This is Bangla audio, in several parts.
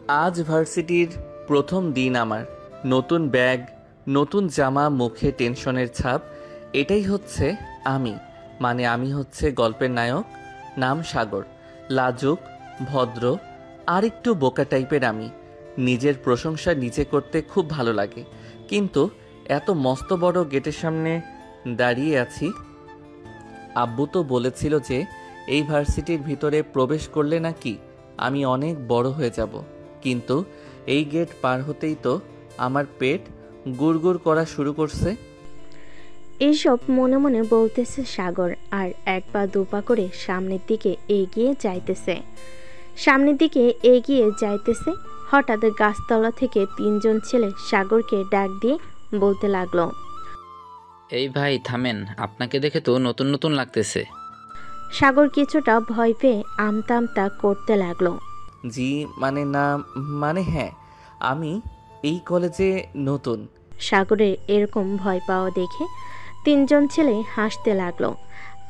আজ ভার্সিটির প্রথম দিন আমার। নতুন ব্যাগ, নতুন জামা, মুখে টেনশনের ছাপ। এটাই হচ্ছে আমি। মানে আমি হচ্ছে গল্পের নায়ক। নাম সাগর। লাজুক, ভদ্র, আর একটু বোকা টাইপের আমি। নিজের প্রশংসা নিজে করতে খুব ভালো লাগে। কিন্তু এত মস্ত বড় গেটের সামনে দাঁড়িয়ে আছি। আব্বু তো বলেছিল যে এই ভার্সিটির ভিতরে প্রবেশ করলে নাকি আমি অনেক বড় হয়ে যাব। কিন্তু এই গেট পার হতেই তো আমার পেট গুড়গুড় করা শুরু করছে। এইসব মনে মনে বলতেছে সাগর, আর এক পা দুপা করে সামনের দিকে এগিয়ে যাইতেছে। হঠাৎ গাছতলা থেকে তিনজন ছেলে সাগরকে ডাক দিয়ে বলতে লাগলো, এই ভাই থামেন, আপনাকে দেখে তো নতুন নতুন লাগতেছে। সাগর কিছুটা ভয় পেয়ে আমতা আমতা করতে লাগলো। জি মানে না, মানে হ্যাঁ, আমি এই কলেজে নতুন। সাগরের এরকম ভয় পাওয়া দেখে তিনজন ছেলে হাসতে লাগলো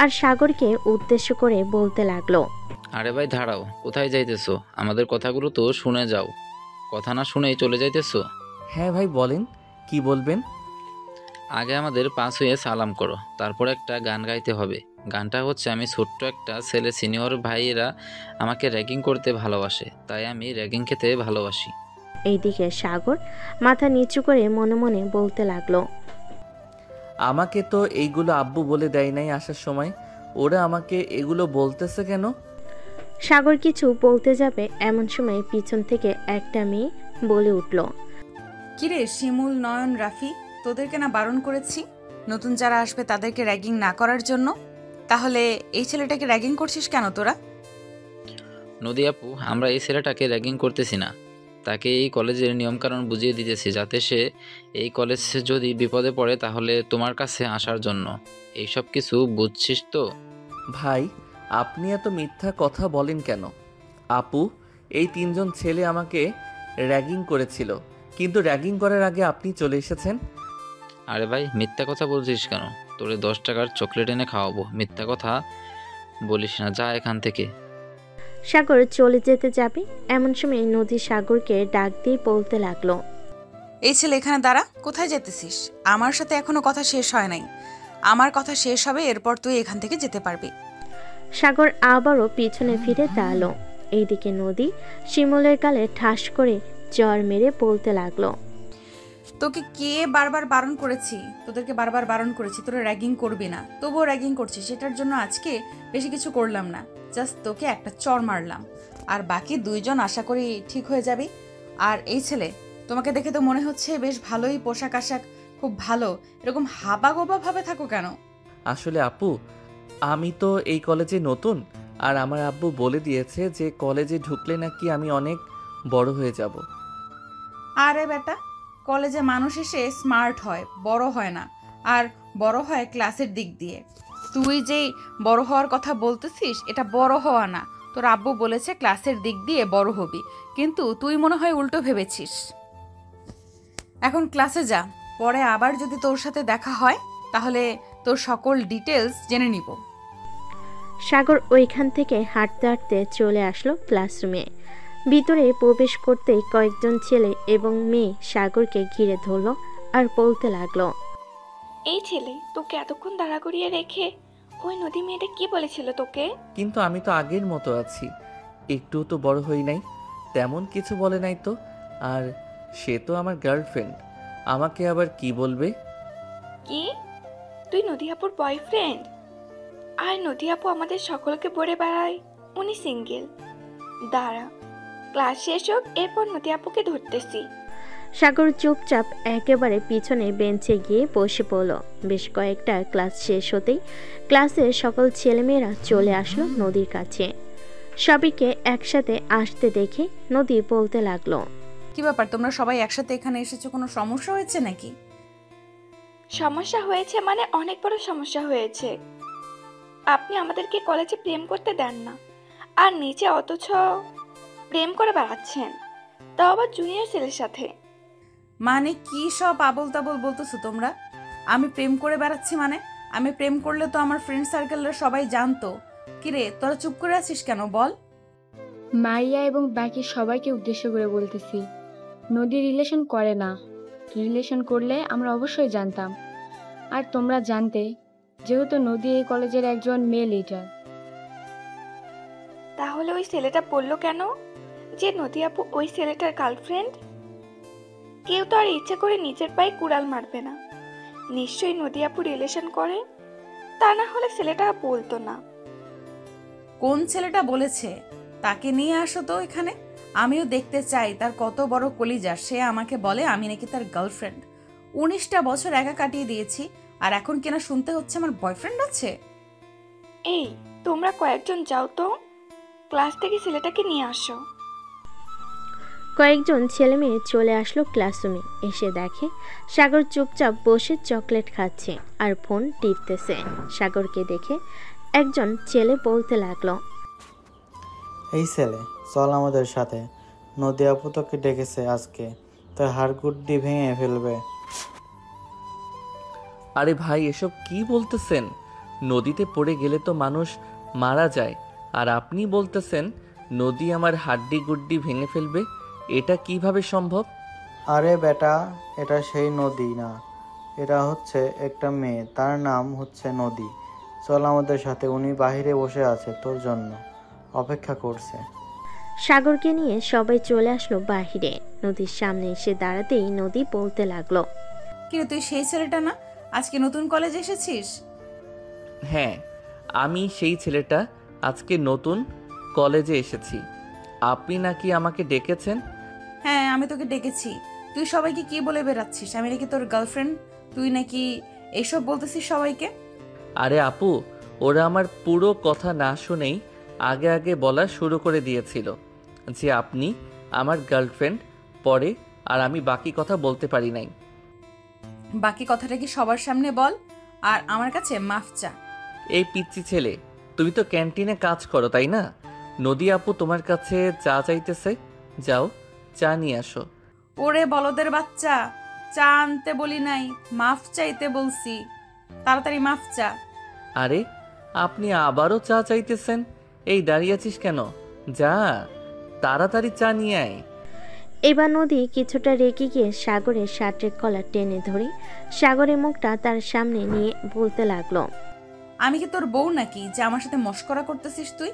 আর সাগরকে উদ্দেশ্য করে বলতে লাগলো, আরে ভাই দাঁড়াও, কোথায় যাইতেছো? আমাদের কথাগুলো তো শুনে যাও। কথা না শুনেই চলে যাইতেছো? হ্যাঁ ভাই বলেন, কি বলবেন? আগে আমাদের পাস হয়ে সালাম করো, তারপর একটা গান গাইতে হবে। গানটা হচ্ছে, আমি ছোট্ট একটা ছেলে, সিনিয়র ভাইয়েরা আমাকে র্যাগিং করতে ভালোবাসে, তাই আমি র্যাগিং খেতে ভালোবাসি। এইদিকে সাগর মাথা নিচু করে মনে মনে বলতে লাগলো, আমাকে তো এইগুলো আব্বু বলে দেয় নাই আসার সময়। ওরা আমাকে এগুলো বলতেছে কেন? সাগর কিছু বলতে যাবে এমন সময় পিছন থেকে একটা মেয়ে বলে উঠল, কিরে শিমুল, নয়ন, রাফি, তোদেরকে না বারণ করেছি নতুন যারা আসবে তাদেরকে র্যাগিং না করার জন্য? তাহলে এই ছেলেটাকে র্যাগিং করছিস কেন তোরা? নদী আপু, আমরা এই ছেলেটাকে র্যাগিং করতেছি না, তাকে এই কলেজের নিয়মকানুন বুঝিয়ে দিতেছি, যাতে সে এই কলেজে যদি বিপদে পড়ে তাহলে তোমার কাছে আসার জন্য। এইসব কিছু বুঝছিস তো? ভাই আপনি এত মিথ্যা কথা বলেন কেন? আপু, এই তিনজন ছেলে আমাকে র্যাগিং করেছিল, কিন্তু র্যাগিং করার আগে আপনি চলে এসেছেন। আরে ভাই মিথ্যা কথা বলছিস কেন? তোরে 10 টাকার চকলেট এনে খাওয়াবো, মিথ্যা কথা বলিস না, যা এখান থেকে। সাগর চলে যেতে যাবে এমন সময় নদী সাগরকে ডাক দিয়ে বলতে লাগলো, এই ছেলে এখানে দাঁড়া, কোথায় যেতেছিস? আমার সাথে এখনো কথা শেষ হয় নাই। আমার কথা শেষ হবে, এরপর তুই এখান থেকে যেতে পারবি। সাগর আবারও পিছনে ফিরে দাঁড়ালো। এইদিকে নদী শিমুলের গালে ঠাস করে জ্বর মেরে বলতে লাগলো, তোকে কে বারবার বারণ করেছি? তোদেরকে বারবার বারণ করেছি তোরা র্যাগিং করবি না, তবুও র্যাগিং করছিস। সেটার জন্য আজকে বেশি কিছু করলাম না, জাস্ট তোকে একটা চড় মারলাম। আর বাকি দুইজন আশা করি ঠিক হয়ে যাবি। আর এই ছেলে, তোমাকে দেখে তো মনে হচ্ছে বেশ ভালোই পোশাক আশাক, খুব ভালো। এরকম হাবা গোবা ভাবে থাকো কেন? আসলে আপু, আমি তো এই কলেজে নতুন, আর আমার আব্বু বলে দিয়েছে যে কলেজে ঢুকলে নাকি আমি অনেক বড় হয়ে যাব। আরে বেটা, কলেজে মানুষ এসে স্মার্ট হয়, বড় হয় না। আর বড় হয় ক্লাসের দিক দিয়ে। তুই যেই বড় হওয়ার কথা বলতেছিস, এটা বড় হওয়া না। তোর আব্বু বলেছে ক্লাসের দিক দিয়ে বড় হবি, কিন্তু তুই মনে হয় উল্টো ভেবেছিস। এখন ক্লাসে যা, পরে আবার যদি তোর সাথে দেখা হয় তাহলে তোর সকল ডিটেলস জেনে নিব। সাগর ওইখান থেকে হাঁটতে হাঁটতে চলে আসলো ক্লাসরুমে। ভিতরে প্রবেশ করতেই কয়েকজন ছেলে এবং মেয়ে সাগরকে ঘিরে ধরলো আর বলতে লাগলো, এই ছেলে, তোকে এতক্ষণ দাঁড়া করিয়ে রেখে ওই নদী মেয়েটা কি বলেছিল তোকে? কিন্তু আমি তো আগের মতো আছি, একটু তো বড় হই নাই, তেমন কিছু বলে নাই তো। আর সে তো আমার গার্লফ্রেন্ড, আমাকে আবার কি বলবে? কি? তুই নদী আপুর বয়ফ্রেন্ড? আর নদী আপু আমাদের সকলকে বলে বেড়ায় উনি সিঙ্গেল। দাঁড়া, ক্লাস শেষ হোক, এরপর নদী আপুকে ধরতেছি। সাগর চুপচাপ একেবারে পিছনে বেঞ্চে গিয়ে বসে পড়ল। বেশ কয়েকটা ক্লাস শেষ হতেই ক্লাসের সকল ছেলেমেয়েরা চলে আসলো নদীর কাছে। সবাইকে একসাথে আসতে দেখে নদী বলতে লাগলো, কি ব্যাপার, তোমরা সবাই একসাথে এখানে এসেছো? কোনো সমস্যা হয়েছে নাকি? সমস্যা হয়েছে মানে অনেক বড় সমস্যা হয়েছে। আপনি আমাদেরকে কলেজে প্রেম করতে দেন না, আর নিচে অথচ প্রেম করে বেড়াচ্ছেন, তাও আবার জুনিয়র ছেলের সাথে। মানে কি সব আবল তাবল বলতেছো তোমরা? আমি প্রেম করে বেড়াচ্ছি মানে? আমি প্রেম করলে তো আমার ফ্রেন্ড সার্কেলরা সবাই জানতো। কিরে, তোরা চুপ করে আছিস কেন বল? মারিয়া এবং বাকি সবাইকে উদ্দেশ্য করে বলতেছি, নদী রিলেশন করে না। রিলেশন করলে আমরা অবশ্যই জানতাম, আর তোমরা জানতে, যেহেতু নদী এই কলেজের একজন মেয়ে লিডার। তাহলে ওই ছেলেটা বললো কেন যে নদী আপু ওই ছেলেটার গার্লফ্রেন্ড? কেউ তো আর ইচ্ছে করে নিজের পায়ে কুড়াল মারবে না। নিশ্চয়ই নদী আপু রিলেশন করে, তা না হলে ছেলেটা বলতো না। কোন ছেলেটা বলেছে? তাকে নিয়ে আসো তো এখানে, আমিও দেখতে চাই তার কত বড় কলিজা। সে আমাকে বলে আমি নাকি তার গার্লফ্রেন্ড। 19টা বছর একা কাটিয়ে দিয়েছি, আর এখন কিনা শুনতে হচ্ছে আমার বয়ফ্রেন্ড আছে। এই, তোমরা কয়েকজন যাও তো, ক্লাস থেকে ছেলেটাকে নিয়ে আসো। কয়েকজন ছেলে মেয়ে চলে আসলো ক্লাসরুমে। এসে দেখে সাগর চুপচাপ বসে চকলেট খাচ্ছে আর ফোন টিপতেছে। সাগরকে দেখে একজন ছেলে বলতে লাগলো, এই ছেলে, চল আমাদের সাথে। নদী আপু তোকে ডেকেছে আজকে, তোর হাড়গুড্ডি ভেঙে ফেলবে। আরে ভাই, এসব কি বলতেছেন? নদীতে পড়ে গেলে তো মানুষ মারা যায়, আর আপনি বলতেছেন নদী আমার হাড্ডি গুড্ডি ভেঙে ফেলবে? এটা কিভাবে সম্ভব? আরে বেটা, এটা সেই নদী না, এটা হচ্ছে একটা মেয়ে, তার নাম হচ্ছে নদী। চল আমাদের সাথে, উনি বাহিরে বসে আছে, তোর জন্য অপেক্ষা করছে। সাগরকে নিয়ে সবাই চলে আসলো বাহিরে। নদীর সামনে এসে দাঁড়াতেই নদী বলতে লাগলো, কিন্তু তুই সেই ছেলেটা না, আজকে নতুন কলেজে এসেছিস? হ্যাঁ, আমি সেই ছেলেটা, আজকে নতুন কলেজে এসেছি। আপনি নাকি আমাকে ডেকেছেন? হ্যাঁ, আমি তোকে ডেকেছি। তুই সবাইকে কি বলে বেড়াচ্ছিস? আমি নাকি তোর গার্লফ্রেন্ড? তুই নাকি এসব বলতেছিস সবাইকে? আরে আপু, ওরা আমার পুরো কথা না শুনেই আগে আগে বলা শুরু করে দিয়েছিল যে আপনি আমার গার্লফ্রেন্ড, পরে আর আমি বাকি কথা বলতে পারি নাই। বাকি কথাটা কি সবার সামনে বল, আর আমার কাছে মাফ চা। এই পিচ্চি ছেলে, তুমি তো ক্যান্টিনে কাজ করো তাই না? নদী আপু তোমার কাছে চা চাইতেছে, যাও চা নিয়ে আসো। ওরে বলদের বাচ্চা, চা আনতে বলি নাই, মাফ চাইতে বলছি। তাড়াতাড়ি মাফ চা। আরে, আপনি আবারও চা চাইতেছেন? এই দাঁড়িয়ে আছিস কেন? যা তাড়াতাড়ি চা নিয়ে আয়। এবার নদী কিছুটা রেগে গিয়ে সাগরের শার্টের কলার টেনে ধরে সাগরের মুখটা তার সামনে নিয়ে বলতে লাগলো, আমি কি তোর বউ নাকি যে আমার সাথে মস্করা করতেছিস তুই?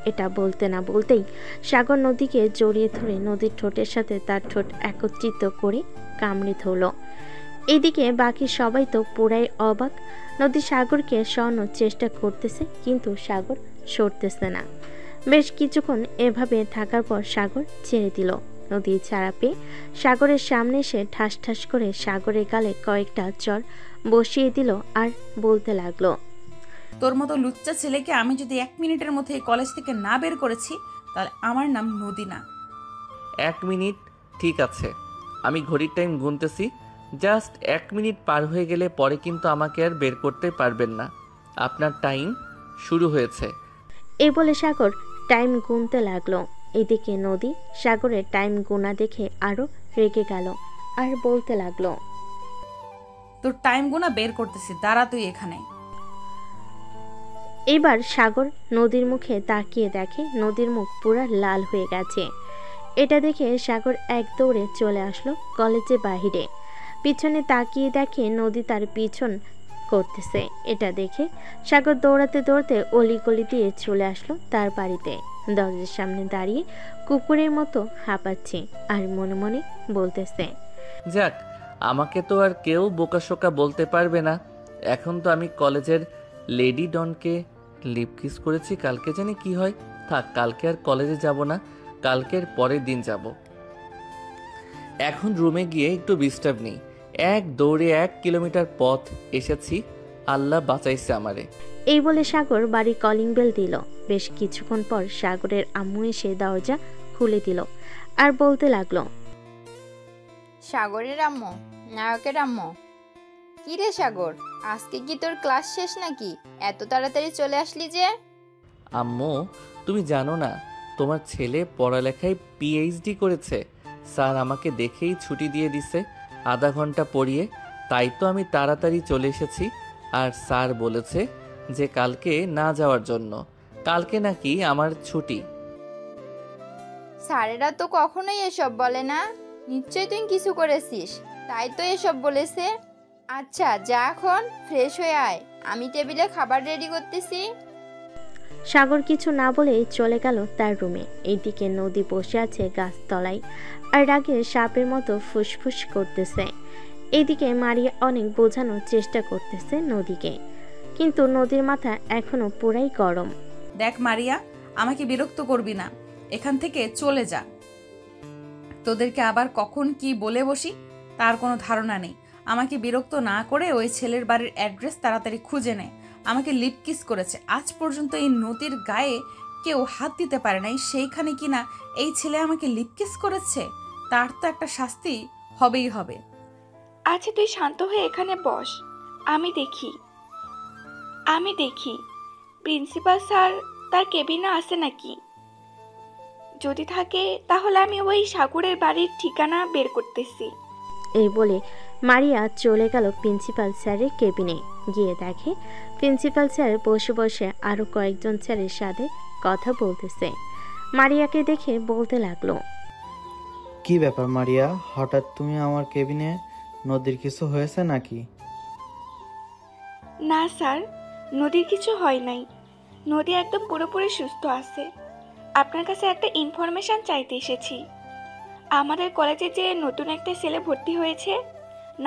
এটা বলতে না বলতেই সাগর নদীকে জড়িয়ে ধরে নদীর ঠোঁটের সাথে তার ঠোঁট একত্রিত করে কামড়ে ধরল। এদিকে বাকি সবাই তো পুরাই অবাক। নদী সাগরকে সরানোর চেষ্টা করতেছে, কিন্তু সাগর সরতেছে না। বেশ কিছুক্ষণ এভাবে থাকার পর সাগর ছেড়ে দিল। নদী ছাড়া পেয়ে সাগরের সামনে এসে ঠাস ঠাস করে সাগরের গালে কয়েকটা চড় বসিয়ে দিল আর বলতে লাগলো, তোর মতো লুচ্চা ছেলেকে আমি যদি 1 মিনিটের মধ্যে এই কলেজ থেকে না বের করেছি, তাহলে আমার নাম নদী না। 1 মিনিট? ঠিক আছে, আমি ঘড়ির টাইম গুনতেছি। জাস্ট 1 মিনিট পার হয়ে গেলে পরে কিন্তু আমাকে আর বের করতে পারবেন না। আপনার টাইম শুরু হয়েছে। এই বলে সাগর টাইম গুনতে লাগলো। এদিকে নদী সাগরের টাইম গোনা দেখে আরো রেগে গেল আর বলতে লাগলো, তোর টাইম গোনা বের করতেছি, দাঁড়া তুই এখানে। এবার সাগর নদীর মুখে তাকিয়ে দেখে নদীর মুখ পুরো লাল হয়ে গেছে। এটা দেখে সাগর এক দৌড়ে চলে আসলো কলেজের বাহিরে। পিছনে তাকিয়ে দেখে নদী তার পিছন করতেছে। এটা দেখে সাগর দৌড়াতে দৌড়াতে অলিগলি দিয়ে চলে আসলো তার বাড়িতে। দরজার সামনে দাঁড়িয়ে কুকুরের মতো হাঁপাচ্ছে আর মনে মনে বলতেছে, যাক, আমাকে তো আর কেউ বোকাশোকা বলতে পারবে না। এখন তো আমি কলেজের লেডি ডনকে লিপ কিস করেছি, কালকে জানি কি হয়। থাক, কালকে আর কলেজে যাব না, কালকের পরের দিন যাব। এখন রুমে গিয়ে একটু ডিস্টার্ব নেই। এক দৌড়ে 1 কিলোমিটার পথ এসেছি, আল্লাহ বাঁচাইছে আমারে। এই বলে সাগর বাড়ি কলিং বেল দিল। বেশ কিছুক্ষণ পর সাগরের আম্মু এসে দরজা খুলে দিল আর বলতে লাগলো, সাগরের আম্মু, নায়কের আম্মু। কি রে সাগর, আজকে কি তোর ক্লাস শেষ নাকি? এত তাড়াতাড়ি চলে আসলি যে? আম্মু, তুমি জানো না তোমার ছেলে পড়ালেখায় পিএইচডি করেছে। স্যার আমাকে দেখেই ছুটি দিয়ে দিছে আধা ঘন্টা পড়িয়ে। তাই তো আমি তাড়াতাড়ি চলে এসেছি। আর স্যার বলেছে যে কালকে না যাওয়ার জন্য, কালকে নাকি আমার ছুটি। স্যারেরা তো কখনোই এসব বলে না। নিশ্চয়ই তুই কিছু করেছিস, তাই তো এসব বলেছে। আচ্ছা যা, এখন ফ্রেশ হয়ে আয়, আমি টেবিলে খাবার রেডি করতেছি। সাগর কিছু না বলেই চলে গেল তার রুমে। এইদিকে নদী বসে আছে গাছতলায় আর রাগে সাপের মতো ফুসফুস করতেছে। এইদিকে মারিয়া অনেক বোঝানোর চেষ্টা করতেছে নদীকে, কিন্তু নদীর মাথা এখনো পুরাই গরম। দেখ মারিয়া, আমাকে বিরক্ত করবি না, এখান থেকে চলে যা। তোদেরকে আবার কখন কি বলে বসি তার কোনো ধারণা নেই। আমাকে বিরক্ত না করে ওই ছেলের বাড়ির অ্যাড্রেস তাড়াতাড়ি খুঁজে নেয়। আমাকে লিপ কিস করেছে, আজ পর্যন্ত এই নদীর গায়ে কেউ হাত দিতে পারে নাই, সেইখানে কিনা এই ছেলে আমাকে লিপ কিস করেছে। তার তো একটা শাস্তি হবেই হবে। আচ্ছা তুই শান্ত হয়ে এখানে বস, আমি দেখি প্রিন্সিপাল স্যার তার কেবিনে আছে নাকি। যদি থাকে তাহলে আমি ওই সাগরের বাড়ির ঠিকানা বের করতেছি। এই বলে মারিয়া চলে গেল প্রিন্সিপাল স্যারের কেবিনে। গিয়ে দেখে প্রিন্সিপাল স্যার বসে বসে আরো কয়েকজন স্যারের সাথে কথা বলতেছে। মারিয়াকে দেখে বলতে লাগলো, কি ব্যাপার মারিয়া, হঠাৎ তুমি আমার কেবিনে? নদীর কিছু হয়েছে নাকি? না স্যার, নদীর কিছু হয় নাই। নদী একদম পুরোপুরি সুস্থ আছে। আপনার কাছে একটা ইনফরমেশন চাইতে এসেছি। আমাদের কলেজে যে নতুন একটা ছেলে ভর্তি হয়েছে,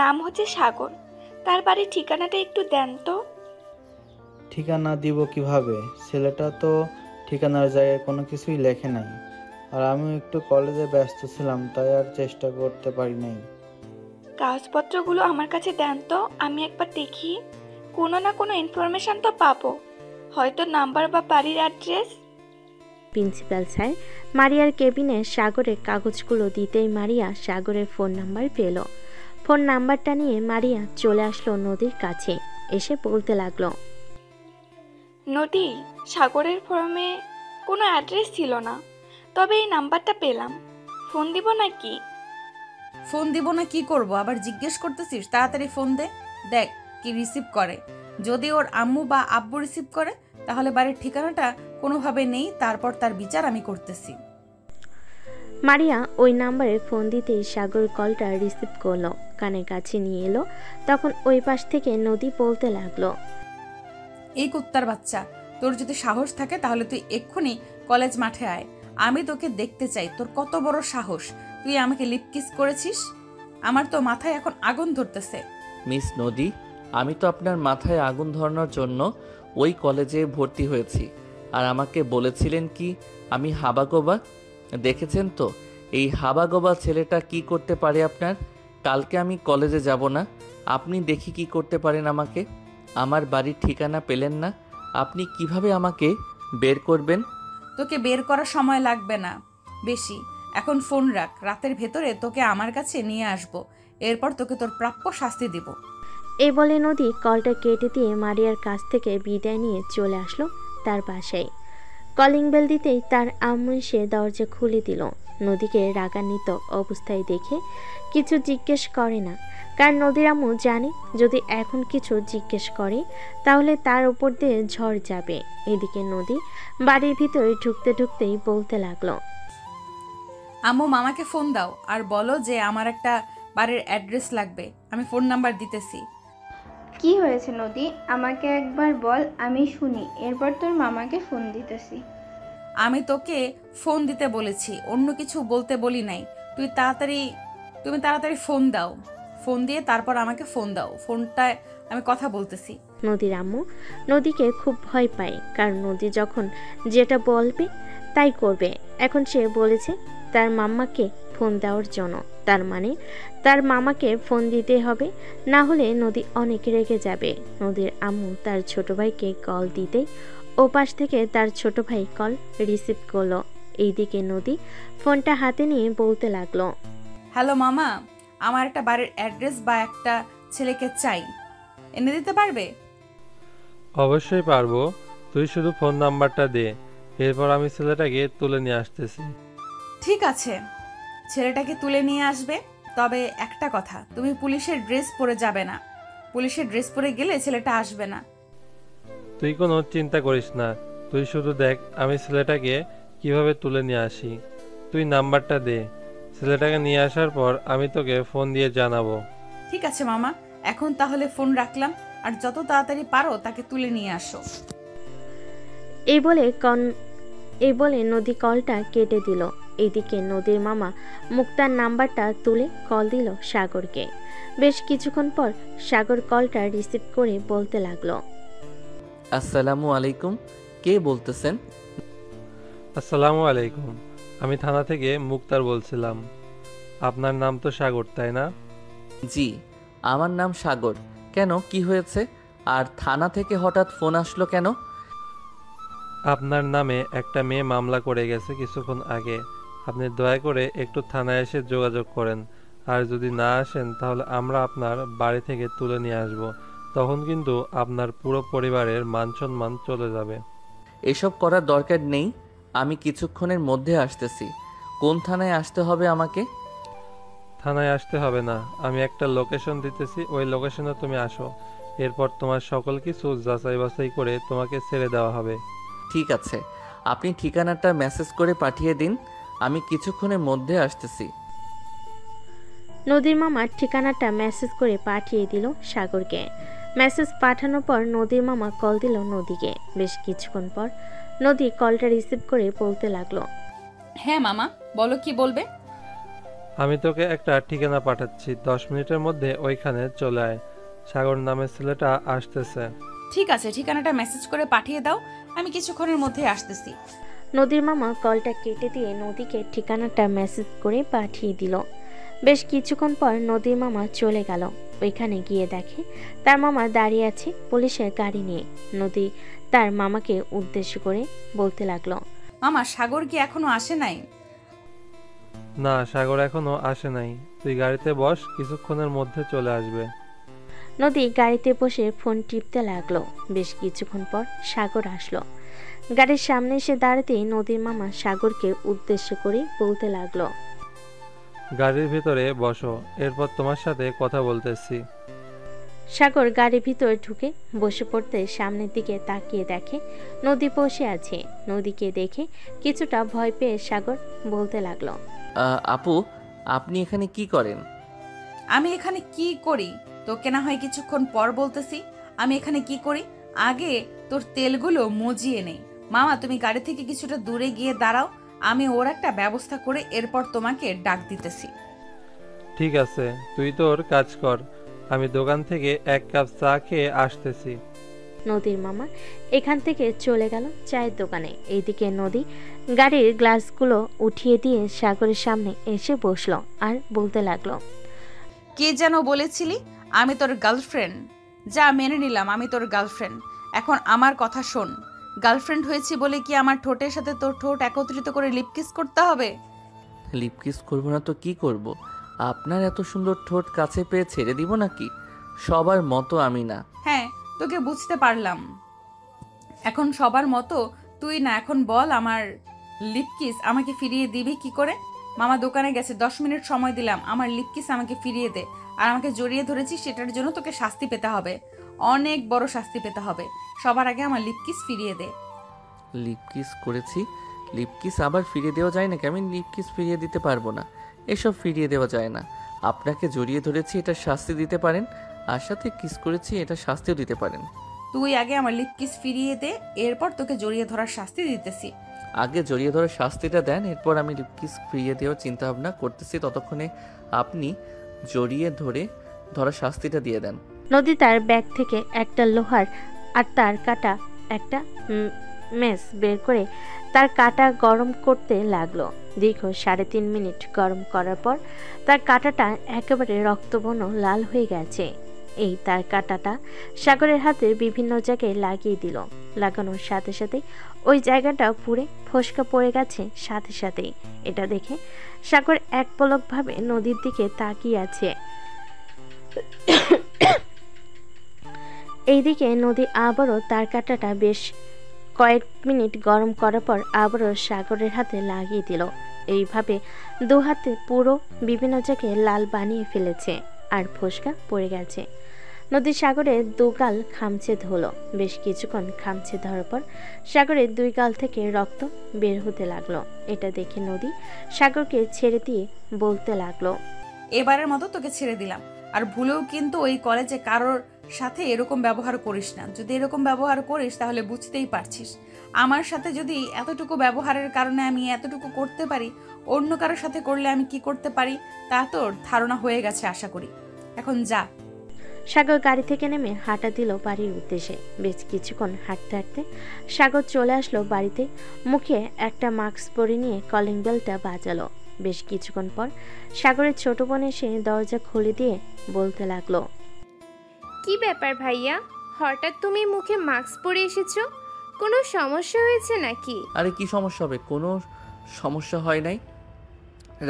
নাম হচ্ছে সাগর, তার বাড়ির ঠিকানাটা একটু দেন তো। ঠিকানা দিব কিভাবে? ছেলেটা তো ঠিকানার জায়গায় কোনো কিছুই লেখে নাই, আর আমিও একটু কলেজে ব্যস্ত ছিলাম, তাই আর চেষ্টা করতে পারি নাই। কাগজপত্রগুলো আমার কাছে দেন তো, আমি একবার দেখি। কোনো না কোনো ইনফরমেশন তো পাবো, হয়তো নাম্বার বা বাড়ির অ্যাড্রেস। প্রিন্সিপাল স্যার মারিয়ার কেবিনে সাগরের কাগজগুলো দিতেই মারিয়া সাগরের ফোন নাম্বার পেল। ফোন নাম্বারটা নিয়ে মারিয়া চলে আসলো নদীর কাছে, এসে বলতে লাগলো, নদী, সাগরের ফর্মে কোনো অ্যাড্রেস ছিল না, তবে এই নাম্বারটা পেলাম। ফোন দিব নাকি? ফোন দিব না কি করব, আবার জিজ্ঞেস করতেছিস? তাড়াতাড়ি ফোন দে, দেখ কি রিসিভ করে। যদি ওর আম্মু বা আব্বু রিসিভ করে তাহলে বাড়ির ঠিকানাটা কোনোভাবে নেই, তারপর তার বিচার আমি করতেছি। মারিয়া ওই নাম্বারে ফোন দিতেই সাগর কলটা রিসিভ করলো, কানে কাছে নিয়ে এলো। তখন ওই পাশ থেকে নদী বলতে লাগলো, এই কুত্তার বাচ্চা, তোর যদি সাহস থাকে তাহলে তুই এক্ষুনি কলেজ মাঠে আয়। আমি তোকে দেখতে চাই, তোর কত বড় সাহস, তুই আমাকে লিপ কিস করেছিস। আমার তো মাথায় এখন আগুন ধরতেছে। মিস নদী, আমি তো আপনার মাথায় আগুন ধরানোর জন্য ওই কলেজে ভর্তি হয়েছি। আর আমাকে বলেছিলেন কি আমি হাবাগোবা? দেখেছেন তো এই হাবাগোবা ছেলেটা কি করতে পারে আপনার। কালকে আমি কলেজে যাব না, আপনি দেখি কি করতে পারেন আমাকে। আমার বাড়ির ঠিকানা পেলেন না, আপনি কিভাবে আমাকে বের করবেন? তোকে বের করার সময় লাগবে না বেশি, এখন ফোন রাখ, রাতের ভেতরে তোকে আমার কাছে নিয়ে আসবো, এরপর তোকে তোর প্রাপ্য শাস্তি দিব। এই বলে নদী কলটা কেটে দিয়ে মারিয়ার কাছ থেকে বিদায় নিয়ে চলে আসলো তার বাসায়। কলিং বেল দিতেই তার আম্মু এসে দরজা খুলে দিল। নদীকে রাগান্বিত অবস্থায় দেখে কিছু জিজ্ঞেস করে না, কারণ নদীর আম্মু জানে যদি এখন কিছু জিজ্ঞেস করে তাহলে তার উপর দিয়ে ঝড় যাবে। এদিকে নদী বাড়ির ভিতরে ঢুকতে ঢুকতেই বলতে লাগলো, আম্মু মামাকে ফোন দাও আর বলো যে আমার একটা বাড়ির অ্যাড্রেস লাগবে, আমি ফোন নাম্বার দিতেছি। কি হয়েছে নদী, আমাকে একবার বল, আমি শুনি, এরপর তোর মামাকে ফোন দিতেছি। আমি তোকে ফোন দিতে বলেছি, অন্য কিছু বলতে বলি নাই। তুমি তাড়াতাড়ি ফোন দাও, ফোন দিয়ে তারপর আমাকে ফোন দাও, ফোনটায় আমি কথা বলতেছি। নদীর আম্মু নদীকে খুব ভয় পায়, কারণ নদী যখন যেটা বলবে তাই করবে। এখন সে বলেছে তার মাম্মাকে ফোন দেওয়ার জন্য, তার মানে তার মামাকে ফোন দিতে হবে, না হলে নদী অনেক রেগে যাবে। নদীর আম্মু তার ছোট ভাইকে কল দিতেই ওপাশ থেকে তার ছোট ভাই কল রিসিভ করলো। এইদিকে নদী ফোনটা হাতে নিয়ে বলতে লাগলো, হ্যালো মামা, আমার একটা বাড়ির অ্যাড্রেস বা একটা ছেলেকে চাই, এনে দিতে পারবে? অবশ্যই পারবো, তুই শুধু ফোন নাম্বারটা দে, এরপর আমি ছেলেটাকে তুলে নিয়ে আসতেছি। ঠিক আছে, ছেলেটাকে তুলে নিয়ে আসবে, তবে একটা কথা, তুমি পুলিশের ড্রেস পরে যাবে না। পুলিশের ড্রেস পরে গেলে ছেলেটা আসবে না। তুই কোনো চিন্তা করিস না, তুই শুধু দেখ আমি ছেলেটাকে কিভাবে তুলে নিয়ে আসি। তুই নাম্বারটা দে, ছেলেটাকে নিয়ে আসার পর আমি তোকে ফোন দিয়ে জানাবো। ঠিক আছে মামা, এখন তাহলে ফোন রাখলাম, আর যত তাড়াতাড়ি পারো তাকে তুলে নিয়ে আসো। এই বলে নদী কলটা কেটে দিল। এদিকে নদীর মামা মুক্তার নাম্বারটা তুলে কল দিল সাগরকে। বেশ কিছুক্ষণ পর সাগর কলটা রিসিভ করে বলতে লাগলো, আসসালামু আলাইকুম, কে বলতেছেন? আসসালামু আলাইকুম, আমি থানা থেকে মুক্তার বলছিলাম। আপনার নাম তো সাগর, তাই না? জি, আমার নাম সাগর। কেন, কি হয়েছে? আর থানা থেকে হঠাৎ ফোন আসলো কেন? আপনার নামে একটা মেয়ে মামলা করে গেছে কিছুক্ষণ আগে। আপনি দয়া করে একটু থানায় এসে যোগাযোগ করেন, আর যদি না আসেন তাহলে আমরা আপনার বাড়ি থেকে তুলে নিয়ে আসব। তখন কিন্তু আপনার পুরো পরিবারের মান সম্মান চলে যাবে। এসব করার দরকার নেই, আমি কিছুক্ষণের মধ্যে আসতেছি। কোন থানায় আসতে হবে আমাকে? থানায় আসতে হবে না, আমি একটা লোকেশন দিতেছি, ওই লোকেশনে তুমি আসো। এরপর তোমার সকল কিছু যাচাই বাছাই করে তোমাকে ছেড়ে দেওয়া হবে। ঠিক আছে, আপনি ঠিকানাটা মেসেজ করে পাঠিয়ে দিন, আমি কিছুক্ষণের মধ্যে আসতেছি। নদীর মামার ঠিকানাটা মেসেজ করে পাঠিয়ে দিল সাগরকে। মেসেজ পাঠানোর পর নদীর মামা কল দিল নদীকে। বেশ কিছুক্ষণ পর নদী কলটা রিসিভ করে বলতে লাগলো, হ্যাঁ মামা, বলো কি বলবে। আমি তোকে একটা ঠিকানা পাঠাচ্ছি, 10 মিনিটের মধ্যে ওইখানে চলে আয়। সাগর নামের ছেলেটা আসতেছে। ঠিক আছে, ঠিকানাটা মেসেজ করে পাঠিয়ে দাও, আমি কিছুক্ষণের মধ্যে আসতেছি। নদীর মামা কলটা কেটে দিয়ে নদীকে ঠিকানাটা মেসেজ করে পাঠিয়ে দিল। বেশ কিছুক্ষণ পর নদীর মামা চলে গেল। ওইখানে গিয়ে দেখে তার মামা দাঁড়িয়ে আছে পুলিশের গাড়ি নিয়ে। নদী তার মামাকে উদ্দেশ্য করে বলতে লাগলো, মামা, সাগর কি এখনো আসে নাই? না, সাগর এখনো আসে নাই। তুই গাড়িতে বস, কিছুক্ষণের মধ্যে চলে আসবে। নদী গাড়িতে বসে ফোন টিপতে লাগলো। বেশ কিছুক্ষণ পর সাগর আসলো। গাড়ির সামনে এসে দাঁড়াতেই নদীর মামা সাগরকে উদ্দেশ্য করে বলতে লাগলো, গাড়ির ভিতরে বসো, এরপর তোমার সাথে কথা বলতেছি। সাগর গাড়ির ভিতরে ঢুকে বসে পড়তে সামনের দিকে তাকিয়ে দেখে নদী বসে আছে। নদীকে দেখে কিছুটা ভয় পেয়ে সাগর বলতে লাগলো, আপু, আপনি এখানে কি করেন? আমি এখানে কি করি তোকে না হয় কিছুক্ষণ পর বলতেছি। আমি এখানে কি করি, আগে তোর তেলগুলো মজিয়ে নেই। মামা, তুমি গাড়ি থেকে কিছুটা দূরে গিয়ে দাঁড়াও, আমি ওর একটা ব্যবস্থা করে এরপর তোমাকে ডাক দিতেছি। ঠিক আছে, তুই তোর কাজ কর, আমি দোকান থেকে 1 কাপ চা খেয়ে আসতেছি। নদীর মামা এখান থেকে চলে গেল চায়ের দোকানে। এইদিকে নদী গাড়ির গ্লাসগুলো উঠিয়ে দিয়ে সাগরের সামনে এসে বসলো আর বলতে লাগলো, কে যেন বলেছিলি আমি তোর গার্লফ্রেন্ড? যা, মেনে নিলাম আমি তোর গার্লফ্রেন্ড। এখন আমার কথা শোন, গার্লফ্রেন্ড হয়েছি বলে কি আমার ঠোঁটের সাথে তোর ঠোঁট একত্রিত করে লিপকিস করতে হবে? লিপকিস করবো না তো কি করব? আপনার এত সুন্দর ঠোঁট কাছে পেয়ে ছেড়ে দিব নাকি? সবার মতো আমি না। হ্যাঁ, তোকে বুঝতে পারলাম। এখন সবার মতো তুই না। এখন বল, আমার লিপকিস আমাকে ফিরিয়ে দিবি কি করে? মামা দোকানে গেছে, 10 মিনিট সময় দিলাম, আমার লিপকিস আমাকে ফিরিয়ে দে। আর আমাকে জড়িয়ে ধরেছিস, সেটার জন্য তোকে শাস্তি পেতে হবে, অনেক বড় শাস্তি পেতে হবে। সবার আগে আমার লিপকিস ফিরিয়ে দে। লিপকিস করেছি, লিপকিস আবার ফিরিয়ে দেওয়া যায় নাকি? আমি লিপকিস ফিরিয়ে দিতে পারবো না, এসব ফিরিয়ে দেওয়া যায় না। আপনাকে জড়িয়ে ধরেছি, এটা শাস্তি দিতে পারেন, আর সাথে কিস করেছি, এটা শাস্তিও দিতে পারেন। তুই আগে আমার লিপকিস ফিরিয়ে দে, এরপর তোকে জড়িয়ে ধরার শাস্তি দিতেছি। আগে জড়িয়ে ধরার শাস্তিটা দেন, এরপর আমি লিপকিস ফিরিয়ে দেওয়ার চিন্তা ভাবনা করতেছি। ততক্ষণে আপনি জড়িয়ে ধরার শাস্তিটা দিয়ে দেন। নদী তার ব্যাগ থেকে একটা লোহার আর তার কাটা একটা মেস বের করে তার কাটা গরম করতে লাগলো। দীর্ঘ 3.5 মিনিট গরম করার পর তার কাটাটা একেবারে রক্তবর্ণ লাল হয়ে গেছে। এই তার কাটাটা সাগরের হাতের বিভিন্ন জায়গায় লাগিয়ে দিল। লাগানোর সাথে সাথে ওই জায়গাটা পুড়ে ফসকা পড়ে গেছে সাথে সাথেই। এটা দেখে সাগর এক পলকভাবে নদীর দিকে তাকিয়ে আছে। এইদিকে নদী আবারও তার কাটাটা বেশ কয়েক মিনিট গরম করার পর আবারও সাগরের হাতে লাগিয়ে দিল। এইভাবে 2 হাতে পুরো বিভিন্ন জায়গায় লাল বানিয়ে ফেলেছে আর ফসকা পড়ে গেছে। নদী সাগরের দুগাল খামচে ধরল। বেশ কিছুক্ষণ খামচে ধরার পর সাগরের দুই গাল থেকে রক্ত বের হতে লাগলো। এটা দেখে নদী সাগরকে ছেড়ে দিয়ে বলতে লাগলো, এবারের মতো তোকে ছেড়ে দিলাম, আর ভুলেও কিন্তু ওই কলেজে কারোর সাথে এরকম ব্যবহার করিস না। যদি এরকম ব্যবহার করিস তাহলে বুঝতেই পারছিস, আমার সাথে যদি এতটুকু ব্যবহারের কারণে আমি এতটুকু করতে পারি, অন্য কারোর সাথে করলে আমি কি করতে পারি তা তোর ধারণা হয়ে গেছে আশা করি। এখন যা। সাগর গাড়ি থেকে নেমে হাঁটা দিল বাড়ির উদ্দেশ্যে। বেশ কিছুক্ষণ হাঁটতে হাঁটতে সাগর চলে আসলো বাড়িতে। মুখে একটা মাস্ক পরে নিয়ে কলিং বেলটা বাজালো। বেশ কিছুক্ষণ পর সাগরের ছোট বোন এসে দরজা খুলে দিয়ে বলতে লাগলো, কি ব্যাপার ভাইয়া, হঠাৎ তুমি মুখে মাস্ক পরে এসেছো? কোনো সমস্যা হয়েছে নাকি? আরে কি সমস্যা হবে, কোনো সমস্যা হয় নাই।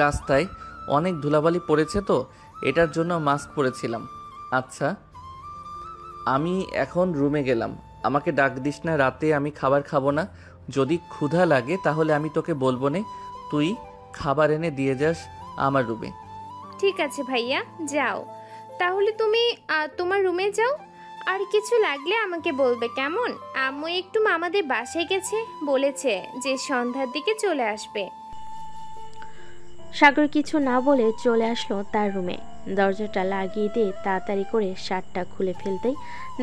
রাস্তায় অনেক ধুলাবালি পড়েছে তো এটার জন্য মাস্ক পরেছিলাম। আচ্ছা আমি এখন রুমে গেলাম, আমাকে ডাক দিস না রাতে, আমি খাবার খাবো না। যদি ক্ষুধা লাগে তাহলে আমি তোকে বলবো নে, তুই খাবার এনে দিয়ে যাস আমার রুমে। ঠিক আছে ভাইয়া, যাও তাহলে তুমি তোমার রুমে যাও। আর কিছু লাগলে আমাকে বলবে, কেমন? আম্মু একটু মামাদের বাসায় গেছে, বলেছে যে সন্ধ্যার দিকে চলে আসবে। সাগর কিছু না বলে চলে আসলো তার রুমে। দরজাটা লাগিয়ে দিয়ে তাড়াতাড়ি করে শার্টটা খুলে ফেলতেই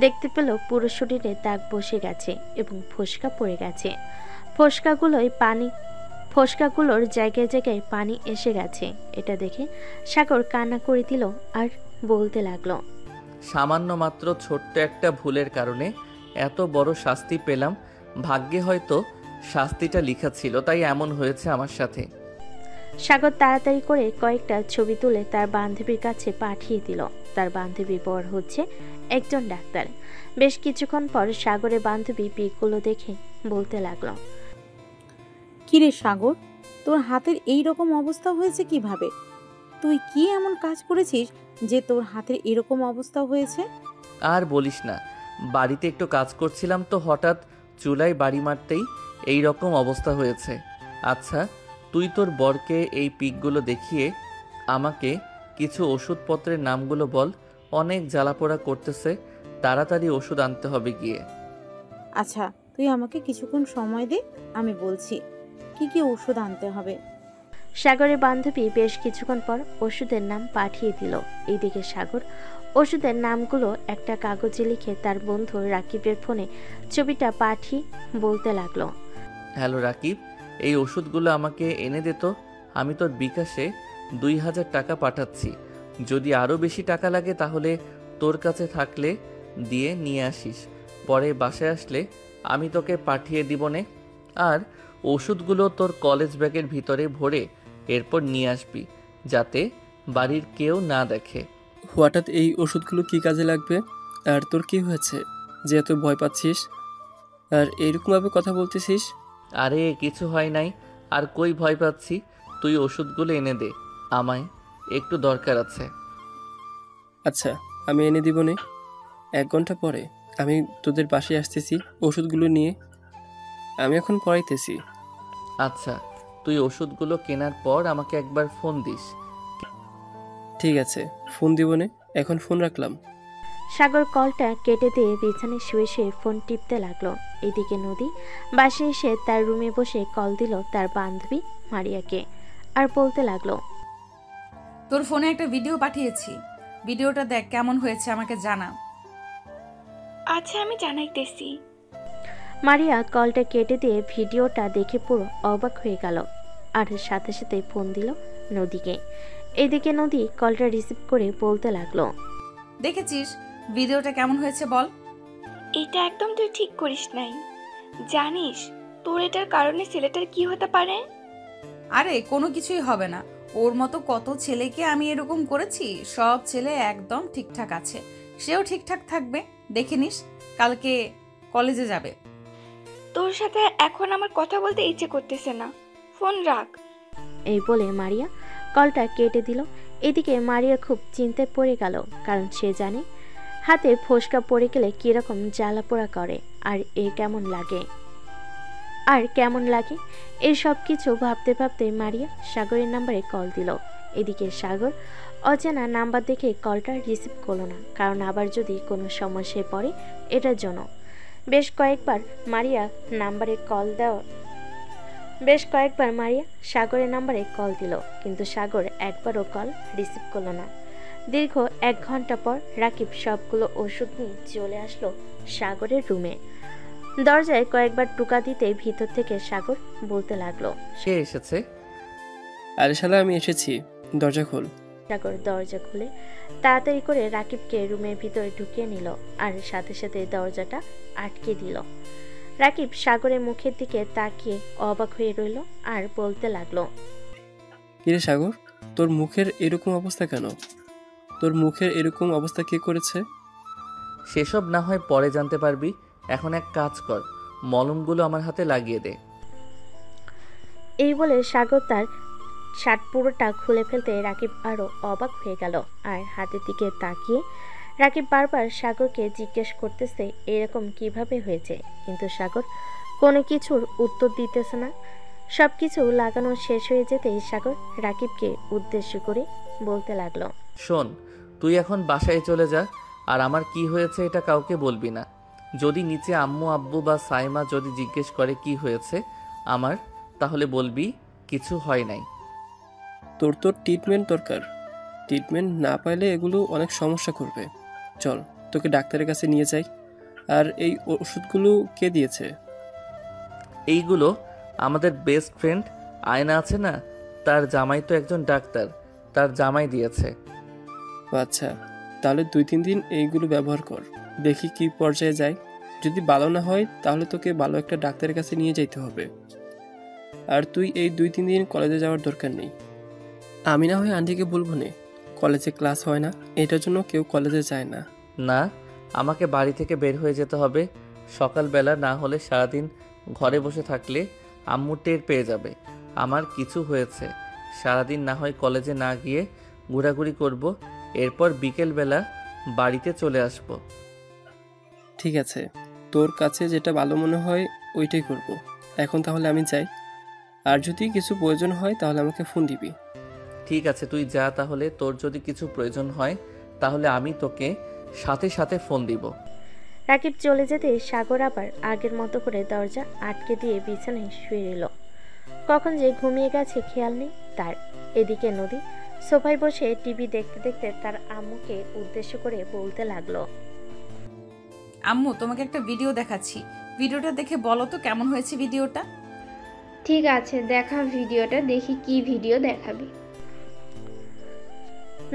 দেখতে পেল পুরো শরীরে দাগ বসে গেছে এবং ফোসকা পড়ে গেছে। ফোসকাগুলোর জায়গায় জায়গায় পানি এসে গেছে। এটা দেখে সাগর কান্না করে দিল আর বলতে লাগলো, সামান্য মাত্র ছোট্ট একটা ভুলের কারণে এত বড় শাস্তি পেলাম। ভাগ্যে হয়তো শাস্তিটা লেখা ছিল, তাই এমন হয়েছে আমার সাথে। সাগর তাড়াতাড়ি করে কয়েকটা ছবি তুলে তার বান্ধবীর কাছে পাঠিয়ে দিল। তার বান্ধবীর বর হচ্ছে একজন ডাক্তার। বেশ কিছুক্ষণ পর সাগরের বান্ধবী পিকগুলো দেখে বলতে লাগলো, কিরে সাগর, তোর হাতের এই রকম অবস্থা হয়েছে কিভাবে? তুই কি এমন কাজ করেছিস যে তোর হাতের এরকম অবস্থা হয়েছে? আর বলিস না, বাড়িতে একটু কাজ করছিলাম তো হঠাৎ চুলায় বাড়ি মারতেই এই রকম অবস্থা হয়েছে। আচ্ছা তুই তোর বরকে এই পিকগুলো দেখিয়ে আমাকে কিছু ওষুধপত্রের নামগুলো বল, অনেক জ্বালাপোড়া করতেছে, তাড়াতাড়ি ওষুধ আনতে হবে গিয়ে। আচ্ছা তুই আমাকে কিছুক্ষণ সময় দে, আমি বলছি কি কি ওষুধ আনতে হবে। সাগরের বান্ধবী বেশ কিছুক্ষণ পর ওষুধের নাম পাঠিয়ে দিল। এইদিকে সাগর ওষুধের নামগুলো একটা কাগজে লিখে তার বন্ধু রাকিবের ফোনে ছবিটা পাঠিয়ে বলতে লাগলো, হ্যালো রাকিব, এই ওষুধগুলো আমাকে এনে দে তো। আমি তোর বিকাশে 2000 টাকা পাঠাচ্ছি, যদি আরও বেশি টাকা লাগে তাহলে তোর কাছে থাকলে দিয়ে নিয়ে আসিস, পরে বাসায় আসলে আমি তোকে পাঠিয়ে দিব নে। আর ওষুধগুলো তোর কলেজ ব্যাগের ভিতরে ভরে এরপর নিয়ে আসবি, যাতে বাড়ির কেউ না দেখে। হঠাৎ এই ওষুধগুলো কি কাজে লাগবে? আর তোর কি হয়েছে যে এত ভয় পাচ্ছিস আর এইরকমভাবে কথা বলতেছিস? আরে কিছু হয় নাই, আর কই ভয় পাচ্ছি, তুই ওষুধগুলো এনে দে, আমায় একটু দরকার আছে। আচ্ছা আমি এনে দিব নে, 1 ঘন্টা পরে আমি তোদের বাসায় আসতেছি ওষুধগুলো নিয়ে। আমি এখন পড়াইতেছি। আচ্ছা তুই ওষুধগুলো কেনার পর আমাকে একবার ফোন দিস। ঠিক আছে ফোন দিব নে, এখন ফোন রাখলাম। সাগর কলটা কেটে দিয়ে বিছানায় শুয়ে শুয়ে ফোন টিপতে লাগলো। এদিকে নদী বাসায় এসে তার রুমে বসে কল দিল তার বান্ধবী মারিয়াকে আর বলতে লাগলো, তোর ফোনে একটা ভিডিও পাঠিয়েছি, ভিডিওটা দেখ কেমন হয়েছে আমাকে জানা। আচ্ছা আমি জানাইতেছি। মারিয়া কলটা কেটে দিয়ে ভিডিওটা দেখে পুরো অবাক হয়ে গেল আর সাথে সাথে ফোন দিল নদীকে। এদিকে নদী কলটা রিসিভ করে বলতে লাগলো, দেখেছিস ভিডিওটা কেমন হয়েছে বল? এটা একদম তুই ঠিক করিস নাই। জানিস তোর এটার কারণে ছেলেটার কি হতে পারে? আরে কোনো কিছুই হবে না, ওর মতো কত ছেলেকে আমি এরকম করেছি, সব ছেলে একদম ঠিকঠাক আছে, সেও ঠিকঠাক থাকবে, দেখে নিস কালকে কলেজে যাবে। তোর সাথে এখন আমার কথা বলতে ইচ্ছে করতেছে না, ফোন রাখ। এই বলে মারিয়া কলটা কেটে দিল। এদিকে মারিয়া খুব চিন্তায় পড়ে গেল, কারণ সে জানে হাতে ফোসকা পড়ে গেলে কিরকম জ্বালা পোড়া করে আর কেমন লাগে এই সব কিছু ভাবতে ভাবতে মারিয়া সাগরের নাম্বারে কল দিল। এদিকে সাগর অজানা নাম্বার দেখে কলটা রিসিভ করলো না, কারণ আবার যদি কোনো সমস্যায় পড়ে এটার জন্য। বেশ কয়েকবার মারিয়া সাগরের নাম্বারে কল দিল, কিন্তু সাগর একবারও কল রিসিভ করলো না। দীর্ঘ 1 ঘন্টা পর রাকিব সবগুলো ওষুধ নিয়ে চলে আসলো সাগরের রুমে। দরজায় কয়েকবার টোকা দিতে ভিতর থেকে সাগর বলতে লাগলো, সে এসেছে। আরে শালা, আমি এসেছি, দরজা খোল। সাগর দরজা খুলে তাড়াতাড়ি করে রাকিবকে রুমের ভিতরে ঢুকিয়ে নিল, আর সাথে সাথে দরজাটা আটকে দিল। রাকিব সাগরের মুখের দিকে তাকিয়ে অবাক হয়ে রইল আর বলতে লাগলো, কিরে সাগর, তোর মুখের এরকম অবস্থা কেন? তোর মুখের এরকম অবস্থা কে করেছে? সেসব না হয় পরে জানতে পারবি, এখন এক কাজ কর, মলমগুলো আমার হাতে লাগিয়ে দে। এই বলে সাগর তার শার্ট পুরোটা খুলে ফেলতে রাকিব আরো অবাক হয়ে গেল, আর হাতের দিকে তাকিয়ে রাকিব বারবার সাগরকে জিজ্ঞেস করতেছে এরকম কিভাবে হয়েছে, কিন্তু সাগর কোনো কিছুর উত্তর দিতেছে না। সবকিছু লাগানো শেষ হয়ে যেতেই সাগর রাকিবকে উদ্দেশ্য করে বলতে লাগলো, শোন, তুই এখন বাসায় চলে যা, আর আমার কি হয়েছে এটা কাউকে বলবি না। যদি নিচে আম্মু আব্বু বা সাইমা যদি জিজ্ঞেস করে কি হয়েছে আমার, তাহলে বলবি কিছু হয় নাই। তোর ট্রিটমেন্ট দরকার। ট্রিটমেন্ট না পাইলে এগুলো অনেক সমস্যা করবে। চল, তোকে ডাক্তারের কাছে নিয়ে যাই। আর এই ওষুধগুলো কে দিয়েছে? এইগুলো আমাদের বেস্ট ফ্রেন্ড আয়না আছে না, তার জামাই তো একজন ডাক্তার, তার জামাই দিয়েছে। আচ্ছা, তাহলে 2-3 দিন এইগুলো ব্যবহার কর, দেখি কি পর্যায়ে যায়। যদি ভালো না হয় তাহলে তোকে ভালো একটা ডাক্তারের কাছে নিয়ে যেতে হবে। আর তুই এই 2-3 দিন কলেজে যাওয়ার দরকার নেই। আমি না হয় আন্টিকে বলবো না, কলেজে ক্লাস হয় না, এটার জন্য কেউ কলেজে যায় না। না, আমাকে বাড়ি থেকে বের হয়ে যেতে হবে সকালবেলা, না হলে সারাদিন ঘরে বসে থাকলে আম্মু টের পেয়ে যাবে আমার কিছু হয়েছে। সারাদিন না হয় কলেজে না গিয়ে ঘোরাঘুরি করব, এরপর বিকেলবেলা বাড়িতে চলে আসব। ঠিক আছে, তোর কাছে যেটা ভালো মনে হয় ওইটাই করব। এখন তাহলে আমি যাই, আর যদি কিছু প্রয়োজন হয় তাহলে আমাকে ফোন দিবি। ঠিক আছে, তুই যা তাহলে। তোর যদি কিছু প্রয়োজন হয় তাহলে আমি তোকে সাথে সাথে ফোন দিব। রাকিব চলে যেতে সাগর আবার আগের মতো করে দরজা আটকে দিয়ে বিছানায় শুয়ে রইল। কখন যে ঘুমিয়ে গেছে খেয়াল নেই তার। এদিকে নদী সোফায় বসে টিভি দেখতে দেখতে তার আম্মুকে উদ্দেশ্য করে বলতে লাগলো, আম্মু, তোমাকে একটা ভিডিও দেখাচ্ছি, ভিডিওটা দেখে বলো তো কেমন হয়েছে ভিডিওটা। ঠিক আছে, দেখা ভিডিওটা, দেখি কি ভিডিও দেখাবি।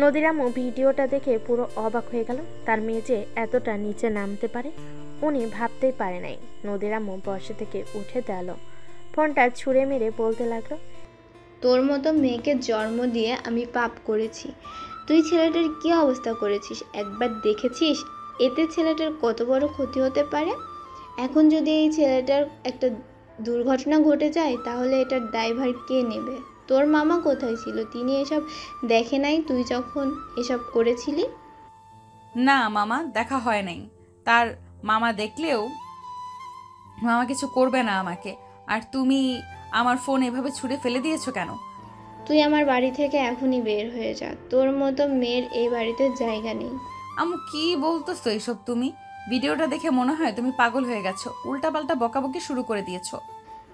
নদীর আম্মু ভিডিওটা দেখে পুরো অবাক হয়ে গেল। তার মেয়ে যে এতটা নিচে নামতে পারে উনি ভাবতেই পারে নাই। নদীর আম্মু বসা থেকে উঠে দাঁড়ালো, ফোনটা ছুঁড়ে মেরে বলতে লাগলো, তোর মতো মেয়েকে জন্ম দিয়ে আমি পাপ করেছি। তুই ছেলেটার কি অবস্থা করেছিস একবার দেখেছিস? এতে ছেলেটার কত বড় ক্ষতি হতে পারে। এখন যদি এই ছেলেটার একটা দুর্ঘটনা ঘটে যায় তাহলে এটার দায়ভার কে নেবে? তোর মামা কোথায় ছিল? তিনি এসব দেখে নাই তুই যখন এসব করেছিলি? না মামা, দেখা হয় নাই। তার মামা দেখলেও মামা কিছু করবে না আমাকে। আর তুমি আমার ফোন এভাবে ছুঁড়ে ফেলে দিয়েছো কেন? তুই আমার বাড়ি থেকে এখনই বের হয়ে যা, তোর মতো মেয়ের এই বাড়িতে জায়গা নেই। আম্মু, কি বলতেছো এসব তুমি? ভিডিওটা দেখে মনে হয় তুমি পাগল হয়ে গেছো, উল্টাপাল্টা বকাবকি শুরু করে দিয়েছো।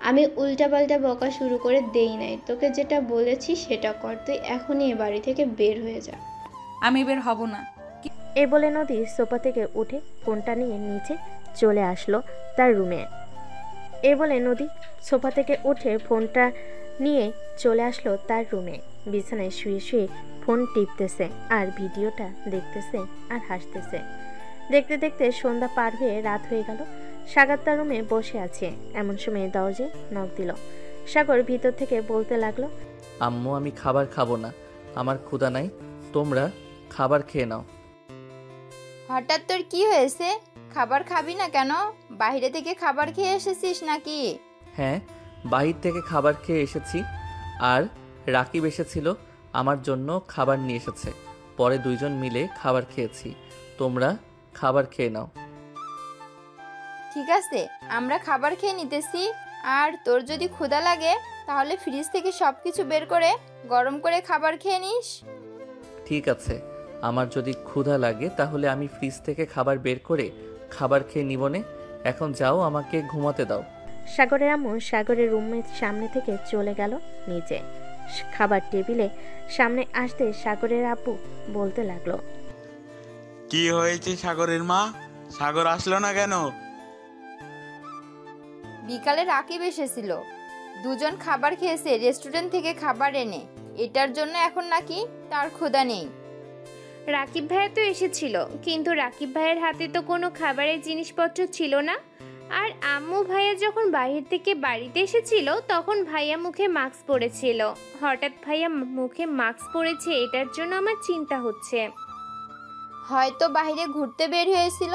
আমি উল্টাপাল্টা বকা শুরু করে দেই নাই, তোকে যেটা বলেছি সেটা কর। তুই এখনই এ বাড়ি থেকে বের হয়ে যা। আমি বের হব না। এ বলে নদী সোফা থেকে উঠে ফোনটা নিয়ে নিচে চলে আসলো তার রুমে। বিছানায় শুয়ে শুয়ে ফোন টিপতেছে আর ভিডিওটা দেখতেছে আর হাসতেছে। দেখতে দেখতে সন্ধ্যা পার হয়ে রাত হয়ে গেল। সাগর তার রুমে বসে আছে, এমন সময় দরজায় নক দিল। সাগর ভিতর থেকে বলতে লাগলো, আম্মু, আমি খাবার খাবো না, আমার ক্ষুধা নাই, তোমরা খাবার খেয়ে নাও। হঠাৎ তোর কি হয়েছে? খাবার খাবি না কেন? বাইরে থেকে খাবার খেয়ে এসেছিস নাকি? হ্যাঁ, বাহির থেকে খাবার খেয়ে এসেছি, আর রাকিব এসেছিল আমার জন্য খাবার নিয়ে এসেছে, পরে 2 জন মিলে খাবার খেয়েছি। তোমরা খাবার খেয়ে নাও। ঠিক আছে, আমরা খাবার খেয়ে নিতেছি। আর তোর যদি ক্ষুধা লাগে তাহলে ফ্রিজ থেকে সব কিছু বের করে গরম করে খাবার খেয়ে নিস। ঠিক আছে, আমার যদি ক্ষুধা লাগে তাহলে আমি ফ্রিজ থেকে খাবার বের করে খাবার খেয়ে নিবনে। এখন যাও, আমাকে ঘুমাতে দাও। সাগরের আম্মু সাগরের রুমের সামনে থেকে চলে গেল নিচে। খাবার টেবিলে সামনে আসতে সাগরের আব্বু বলতে লাগলো, কি হয়েছে সাগরের মা? সাগর আসলো না কেন? বিকালে রাকিব এসেছিল, দুজন খাবার খেয়েছে রেস্টুরেন্ট থেকে খাবার এনে। এটার জন্য এখন নাকি তার ক্ষুধা নেই। রাকিব ভাইয়া তো এসেছিল, কিন্তু রাকিব ভাইয়ের হাতে তো কোনো খাবারের জিনিসপত্র ছিল না। আর আম্মু ভাইয়া যখন বাইরে থেকে বাড়িতে এসেছিল তখন ভাইয়া মুখে মাস্ক পরেছিল। হঠাৎ ভাইয়া মুখে মাস্ক পরেছে, এটার জন্য আমার চিন্তা হচ্ছে। হয়তো বাইরে ঘুরতে বের হয়েছিল,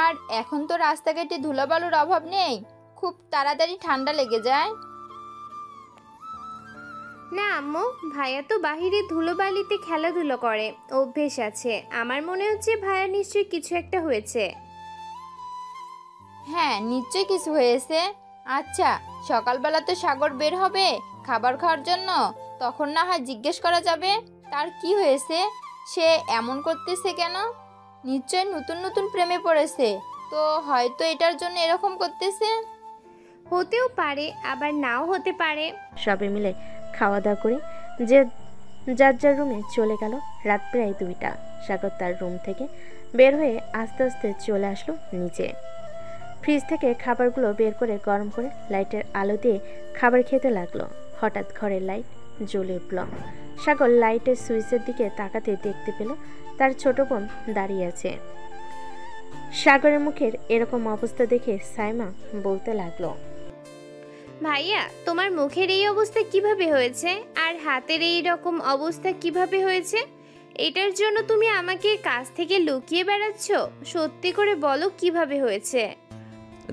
আর এখন তো রাস্তাঘাটে ধুলাবালুর অভাব নেই, খুব তাড়াতাড়ি ঠান্ডা লেগে যায়। না আম্মু, ভাইয়া তো বাহিরে ধুলোবালিতে খেলাধুলো করে, অভ্যেস আছে। আমার মনে হচ্ছে ভাইয়া নিশ্চয়ই কিছু একটা হয়েছে। হ্যাঁ, নিশ্চয়ই কিছু হয়েছে। আচ্ছা, সকালবেলা তো সাগর বের হবে খাবার খাওয়ার জন্য, তখন না হয় জিজ্ঞেস করা যাবে তার কি হয়েছে, সে এমন করতেছে কেন। নিশ্চয় নতুন নতুন প্রেমে পড়েছে, তো হয়তো এটার জন্য এরকম করতেছে। হতেও পারে, আবার নাও হতে পারে। সবাই মিলে খাওয়া দাওয়া করে যে যার যার রুমে চলে গেল। রাত প্রায় 2টা। সাগর তার রুম থেকে বের হয়ে আস্তে আস্তে চলে আসলো নিচে। ফ্রিজ থেকে খাবারগুলো বের করে গরম করে লাইটের আলো দিয়ে খাবার খেতে লাগলো। হঠাৎ ঘরের লাইট জ্বলে উঠল। সাগর লাইটের সুইচের দিকে তাকাতে দেখতে পেল তার ছোট বোন দাঁড়িয়ে আছে। সাগরের মুখের এরকম অবস্থা দেখে সাইমা বলতে লাগলো, ভাইয়া তোমার মুখের এই অবস্থা কিভাবে হয়েছে, আর হাতের এই রকম অবস্থা কিভাবে হয়েছে? এটার জন্য তুমি আমাকে কাছ থেকে লুকিয়ে বেড়াচ্ছ? সত্যি করে বলো কিভাবে হয়েছে।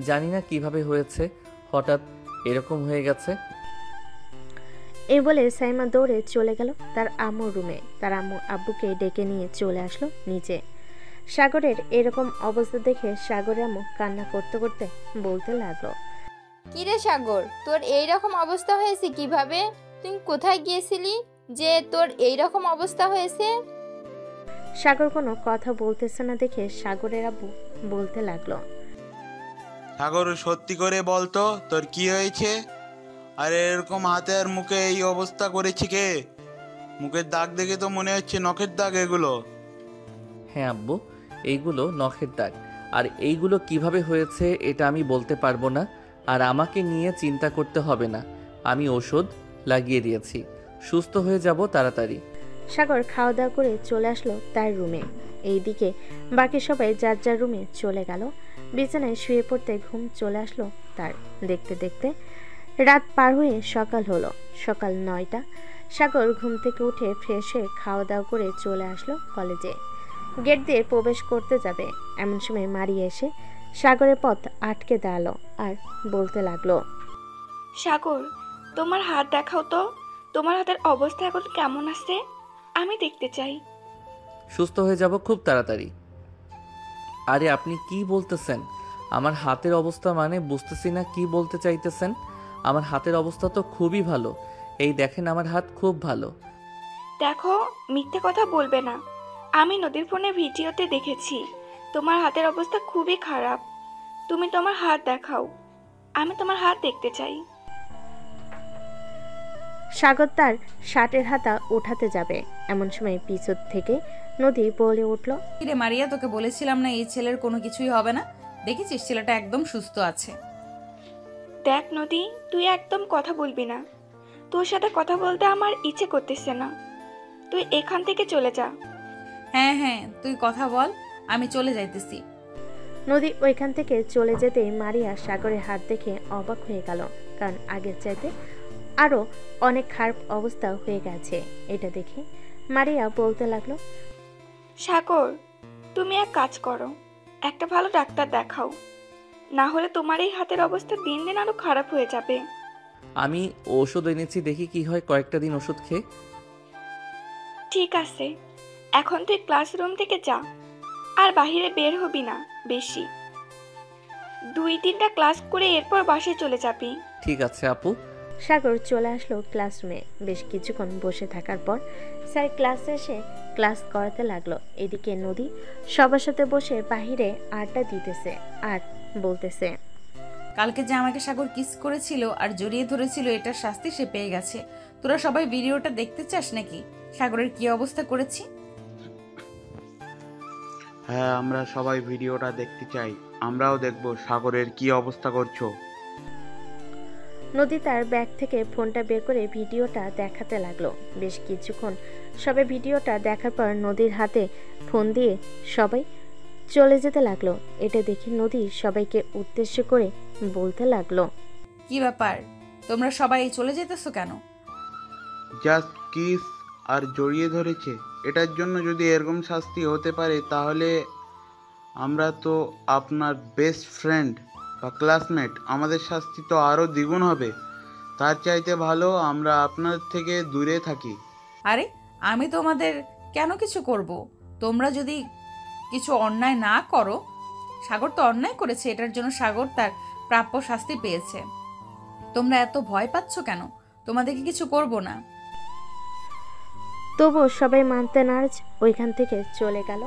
জানি না কিভাবে হয়েছে, হঠাৎ এরকম হয়ে গেছে। এই বলে সাইমা দৌড়ে চলে গেল তার আম্মুর রুমে। তার আম্মু আব্বুকে ডেকে নিয়ে চলে আসলো নিচে। সাগরের এরকম অবস্থা দেখে সাগরের আম্মু কান্না করতে করতে বলতে লাগলো, কিরে সাগর, তোর এই রকম অবস্থা হয়েছে কিভাবে? তুই কোথায় গিয়েছিলি যে তোর এই রকম অবস্থা হয়েছে? সাগর কোনো কথা বলতেছে না দেখে সাগরের আব্বু বলতে লাগলো, সাগর সত্যি করে বলতো তোর কি হয়েছে? আর এরকম হাতে আর মুখে এই অবস্থা করেছে কে? মুখের দাগ দেখে তো মনে হচ্ছে নখের দাগ এগুলো। হ্যাঁ আব্বু, এইগুলো নখের দাগ। আর এইগুলো কিভাবে হয়েছে এটা আমি বলতে পারবো না। আর আমাকে নিয়ে চিন্তা করতে হবে না, আমি ওষুধ লাগিয়ে দিয়েছি, সুস্থ হয়ে যাব তাড়াতাড়ি। সাগর খাওয়া দাওয়া করে চলে আসলো তার রুমে। এইদিকে বাকি সবাই যার যার রুমে চলে গেল। বিছানায় শুয়ে পড়তে ঘুম চলে আসলো তার। দেখতে দেখতে রাত পার হয়ে সকাল হলো। সকাল 9টা। সাগর ঘুম থেকে উঠে ফ্রেশ হয়ে খাওয়া দাওয়া করে চলে আসলো কলেজে। গেট দিয়ে প্রবেশ করতে যাবে এমন সময় মারি এসে সাগরের পথ আটকে দাঁড়ালো আর বলতে লাগলো, সাগর, তোমার হাত দেখাও তো, তোমার হাতের অবস্থা এখন কেমন আছে, আমি দেখতে চাই। সুস্থ হয়ে যাব খুব তাড়াতাড়ি। আরে আপনি কি বলতেছেন? আমার হাতের অবস্থা মানে বুঝতেছি না কি বলতে চাইতেছেন। আমার হাতের অবস্থা তো খুবই ভালো, এই দেখেন আমার হাত খুব ভালো। দেখো, মিথ্যে কথা বলবে না। আমি নদীর ফোনে ভিডিওতে দেখেছি তোমার হাতের অবস্থা খুবই খারাপ। তুমি তোমার হাত দেখাও, আমি তোমার হাত দেখতে চাই। সাগর তার শার্টের হাতা উঠাতে যাবে এমন সময় পিছন থেকে নদী বলে উঠল, কিরে মারিয়া, তোকে বলেছিলাম না এই ছেলের কোনো কিছুই হবে না? দেখেছিস ছেলেটা একদম সুস্থ আছে। দেখ নদী, তুই একদম কথা বলবি না। তোর সাথে কথা বলতে আমার ইচ্ছে করতেছে না, তুই এখান থেকে চলে যা। হ্যাঁ হ্যাঁ, তুই কথা বল, আমি চলে যাইতেছি। নদী ওইখান থেকে চলে যেতেই মারিয়া সাগরের হাত দেখে অবাক হয়ে গেল, কারণ আগের চাইতে আরো অনেক খারাপ অবস্থা হয়ে গেছে। এটা দেখে মারিয়া বলতে লাগলো, সাগর, তুমি এক কাজ করো, একটা ভালো ডাক্তার দেখাও, না হলে তোমার এই হাতের অবস্থা দিন দিন আরো খারাপ হয়ে যাবে। আমি ওষুধ এনেছি, দেখি কি হয় কয়েকটা দিন ওষুধ খেয়ে। ঠিক আছে, এখন তুই ক্লাসরুম থেকে যা, আর বাহিরে বের হবি না বেশি। 2-3টা ক্লাস করে এরপর বাসায় চলে যাবি। ঠিক আছে আপু। সাগর চলে আসলো ক্লাসরুমে। বেশ কিছুক্ষণ বসে থাকার পর স্যার ক্লাসে এসে ক্লাস করাতে লাগলো। এদিকে নদী সবার সাথে বসে বাহিরে আড্ডা দিতেছে আর বলতেছে, কালকে যে আমাকে সাগর কিস করেছিল আর জড়িয়ে ধরেছিল, এটার শাস্তি সে পেয়ে গেছে। তোরা সবাই ভিডিওটা দেখতে চাস নাকি সাগরের কি অবস্থা করেছি? হ্যাঁ, আমরা সবাই ভিডিওটা দেখতে চাই। আমরাও দেখব সাগরের কি অবস্থা করছো। নদী তার ব্যাগ থেকে ফোনটা বের করে ভিডিওটা দেখাতে লাগলো। বেশ কিছুক্ষণ সবাই ভিডিওটা দেখার পর নদীর হাতে ফোন দিয়ে সবাই চলে যেতে লাগলো। এটা দেখে নদী সবাইকে উদ্দেশ্য করে বলতে লাগলো, কি ব্যাপার, তোমরা সবাই চলে যেতেছো কেন? জাস্ট কিস আর জড়িয়ে ধরেছে, এটার জন্য যদি এরকম শাস্তি হতে পারে তাহলে আমরা তো আপনার বেস্ট ফ্রেন্ড বা ক্লাসমেট, আমাদের শাস্তি তো আরও দ্বিগুণ হবে। তার চাইতে ভালো আমরা আপনার থেকে দূরে থাকি। আরে আমি তোমাদের কেন কিছু করব? তোমরা যদি কিছু অন্যায় না করো, সাগর তো অন্যায় করেছে, এটার জন্য সাগর তার প্রাপ্য শাস্তি পেয়েছে। তোমরা এত ভয় পাচ্ছ কেন? তোমাদেরকে কিছু করব না। তবু সবাই মানতে নারাজ ওইখান থেকে চলে গেল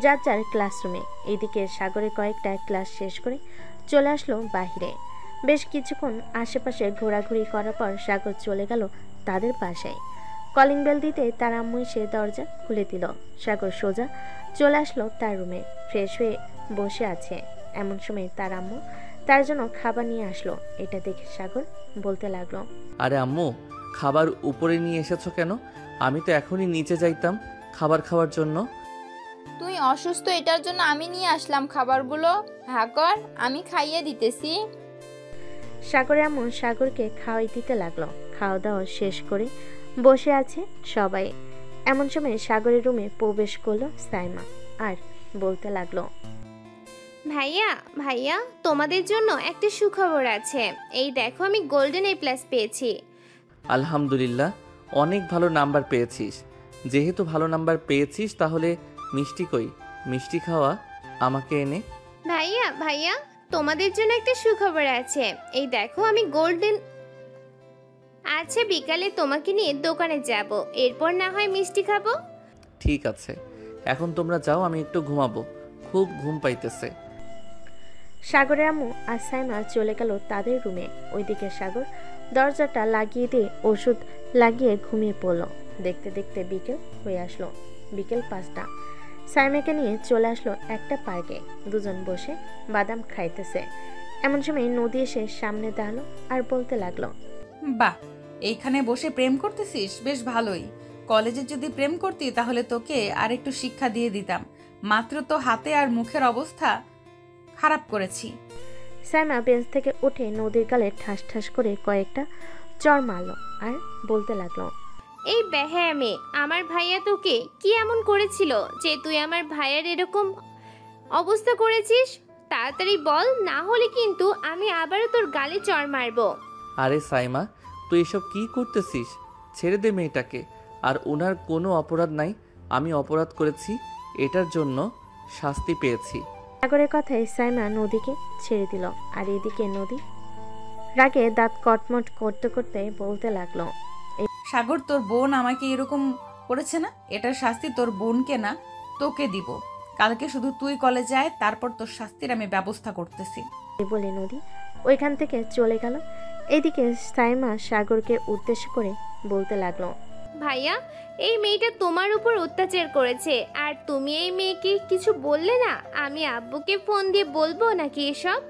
যার যার ক্লাসরুমে। এদিকে সাগরে কয়েকটা ক্লাস শেষ করে চলে আসলো বাহিরে। বেশ কিছুক্ষণ আশেপাশে ঘোরাঘুরি করার পর সাগর চলে গেল তাদের বাসায়। কলিং বেল দিতে তার আম্মু এসে দরজা খুলে দিল। সাগর সোজা চলে আসলো তার রুমে, ফ্রেশ হয়ে বসে আছে। এমন সময় তার আম্মু তার জন্য খাবার নিয়ে আসলো। এটা দেখে সাগর বলতে লাগলো, আরে আম্মু, খাবার উপরে নিয়ে এসেছো কেন? আমি তো এখনই নিচে যাইতাম খাবার খাওয়ার জন্য। তুই অসুস্থ, এটার জন্য আমি নিয়ে আসলাম খাবারগুলো। হ্যাঁ কর, আমি খাইয়ে দিতেছি। সাগরে আম্মু সাগরকে খাওয়াই দিতে লাগলো। খাওয়া দাওয়া শেষ করে বসে আছে সবাই। এমন সময় সাগরের রুমে প্রবেশ করলো সাইমা আর বলতে লাগলো, ভাইয়া ভাইয়া, তোমাদের জন্য একটা সুখবর আছে। এই দেখো, আমি গোল্ডেন A+ পেয়েছি। আলহামদুলিল্লাহ, অনেক ভালো নাম্বার পেয়েছিস। যেহেতু ভালো নাম্বার পেয়েছিস তাহলে মিষ্টি কই? মিষ্টি খাওয়া আমাকে এনে। ভাইয়া ভাইয়া, তোমাদের জন্য একটা সুখবর আছে। এই দেখো, আমি গোল্ডেন। আচ্ছা, বিকালে তোমাকে নিয়ে দোকানে যাব, এরপর না হয় মিষ্টি খাবো। ঠিক আছে, এখন তোমরা যাও, আমি একটু ঘুমাবো, খুব ঘুম পাইতেছে। সাগরের আম্মু আর সাইমা চলে গেল তাদের রুমে। ওইদিকে সাগর দরজাটা লাগিয়ে দিয়ে ওষুধ লাগিয়ে ঘুমিয়ে পড়লো। দেখতে দেখতে বিকেল হয়ে আসলো। বিকেল 5টা। সাইমাকে নিয়ে চলে আসলো একটা পার্কে। দুজন বসে বাদাম খাইতেছে। এমন সময় নদী এসে সামনে দাঁড়ালো আর বলতে লাগলো, বাহ, এইখানে বসে প্রেম করতেছিস, বেশ ভালোই। কলেজে যদি প্রেম করতি তাহলে তোকে আর একটু শিক্ষা দিয়ে দিতাম। মাত্র তো হাতে আর মুখের অবস্থা খারাপ করেছি। সাইমা বেঞ্চ থেকে উঠে নদীর গালে ঠাস ঠাস করে কয়েকটা চর মারলো আর বলতে লাগলো, এই বেহায়া মেয়ে, আমার ভাইয়া তোকে কি এমন করেছিল যে তুই আমার ভাইয়ার এরকম অবস্থা করেছিস? তাড়াতাড়ি বল, না হলে কিন্তু আমি আবারও তোর গালে চড় মারবো। আরে সাইমা, তুই এসব কি করতেছিস? ছেড়ে দে মেয়েটাকে। আর ওনার কোনো অপরাধ নাই, আমি অপরাধ করেছি, এটার জন্য শাস্তি পেয়েছি। সাগরের কথায় সাইমা নদীকে ছেড়ে দিল। আর এদিকে নদী রাগে দাঁত কটমট করতে করতে বলতে লাগলো, সাগর, তোর বোন আমাকে এরকম করেছে না, এটার শাস্তি তোর বোনকে না তোকে দিব। কালকে শুধু তুই কলেজে আয়, তারপর তোর শাস্তির আমি ব্যবস্থা করতেছি। বলে নদী ওইখান থেকে চলে গেল। এদিকে সাইমা সাগরকে উদ্দেশ্য করে বলতে লাগলো, ভাইয়া, এই মেয়েটা তোমার উপর অত্যাচার করেছে, আর তুমি এই মেয়েকে কিছু বললে না। আমি আব্বুকে ফোন দিয়ে বলবো নাকি এসব?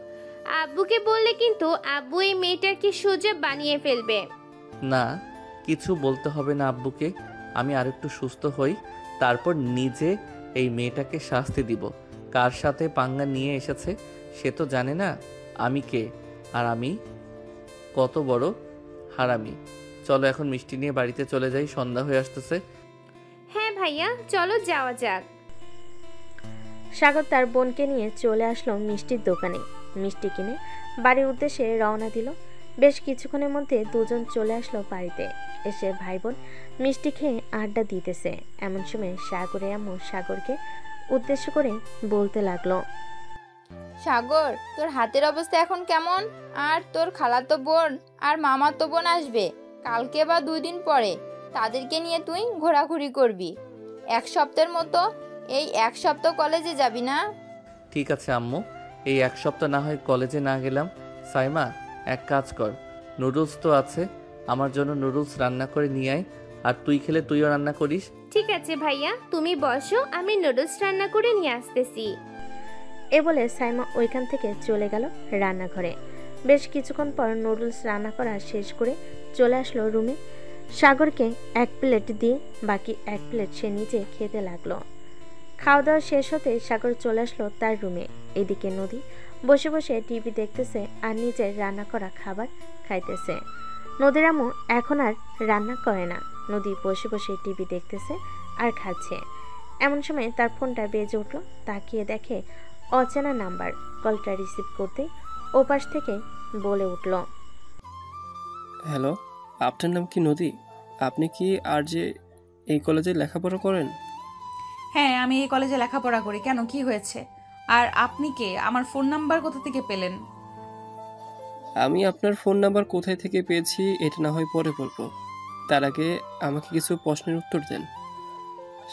আব্বুকে বললে কিন্তু আব্বু এই মেয়েটাকে সোজা বানিয়ে ফেলবে। না, কিছু বলতে হবে না আব্বুকে। আমি আরেকটু সুস্থ হই, তারপর নিজে এই মেয়েটাকে শাস্তি দিব। কার সাথে পাঙ্গা নিয়ে এসেছে সে তো জানে না আমি কে, আর আমি কত বড় হারামি। চলো এখন মিষ্টি নিয়ে বাড়িতে চলে যাই, সন্ধ্যা হয়ে আসতেছে। হ্যাঁ ভাইয়া, চলো যাওয়া যাক। সাগর তার বোনকে নিয়ে চলে আসলো মিষ্টির দোকানে। মিষ্টি কিনে বাড়ির উদ্দেশ্যে রওনা দিল। বেশ কিছুক্ষণের মধ্যে দুজন চলে আসলো বাড়িতে। এসে ভাই বোন মিষ্টি খেয়ে আড্ডা দিতেছে। এমন সময় সাগরে আম্মু সাগরকে উদ্দেশ্য করে বলতে লাগলো, সাগর, তোর হাতের অবস্থা এখন কেমন? আর তোর খালাতো বোন আর মামাতো বোন আসবে কালকে বা 2 দিন পরে। তাদেরকে নিয়ে তুই ঘোরাঘুরি করবি। 1 সপ্তাহের মতো এই 1 সপ্তাহ কলেজে যাবি না? ঠিক আছে আম্মু, এই 1 সপ্তাহ না হয় কলেজে না গেলাম। সাইমা, এক কাজ কর, নুডলস তো আছে, আমার জন্য নুডলস রান্না করে নিয়ে আয়। আর তুই খেলে তুইও রান্না করিস। ঠিক আছে ভাইয়া, তুমি বসো, আমি নুডলস রান্না করে নিয়ে আসতেছি। এ বলে সাইমা ওইখান থেকে চলে গেল রান্নাঘরে। বেশ কিছুক্ষণ পর নুডলস রান্না করা শেষ করে চলে আসলো রুমে। সাগরকে 1 প্লেট দিয়ে বাকি 1 প্লেট সে নিজে খেতে লাগলো। খাওয়া দাওয়া শেষ হতে সাগর চলে আসলো তার রুমে। এদিকে নদী বসে বসে টিভি দেখতেছে আর নিজের রান্না করা খাবার খাইতেছে। নদীর আম্মু এখন আর রান্না করে না। নদী বসে বসে টিভি দেখতেছে আর খাচ্ছে। এমন সময় তার ফোনটা বেজে উঠলো। তাকিয়ে দেখে অচেনা নাম্বার। কলটা রিসিভ করতে ওপাশ থেকে বলে উঠল, হ্যালো, আপনার নাম কি নদী? আপনি কি আর যে এই কলেজে লেখাপড়া করেন? হ্যাঁ, আমি এই কলেজে লেখাপড়া করি। কেন, কি হয়েছে? আর আপনি কে? আমার ফোন নাম্বার কোথা থেকে পেলেন? আমি আপনার ফোন নাম্বার কোথায় থেকে পেয়েছি এটা না হয় পরে বলবো। তার আগে আমাকে কিছু প্রশ্নের উত্তর দেন।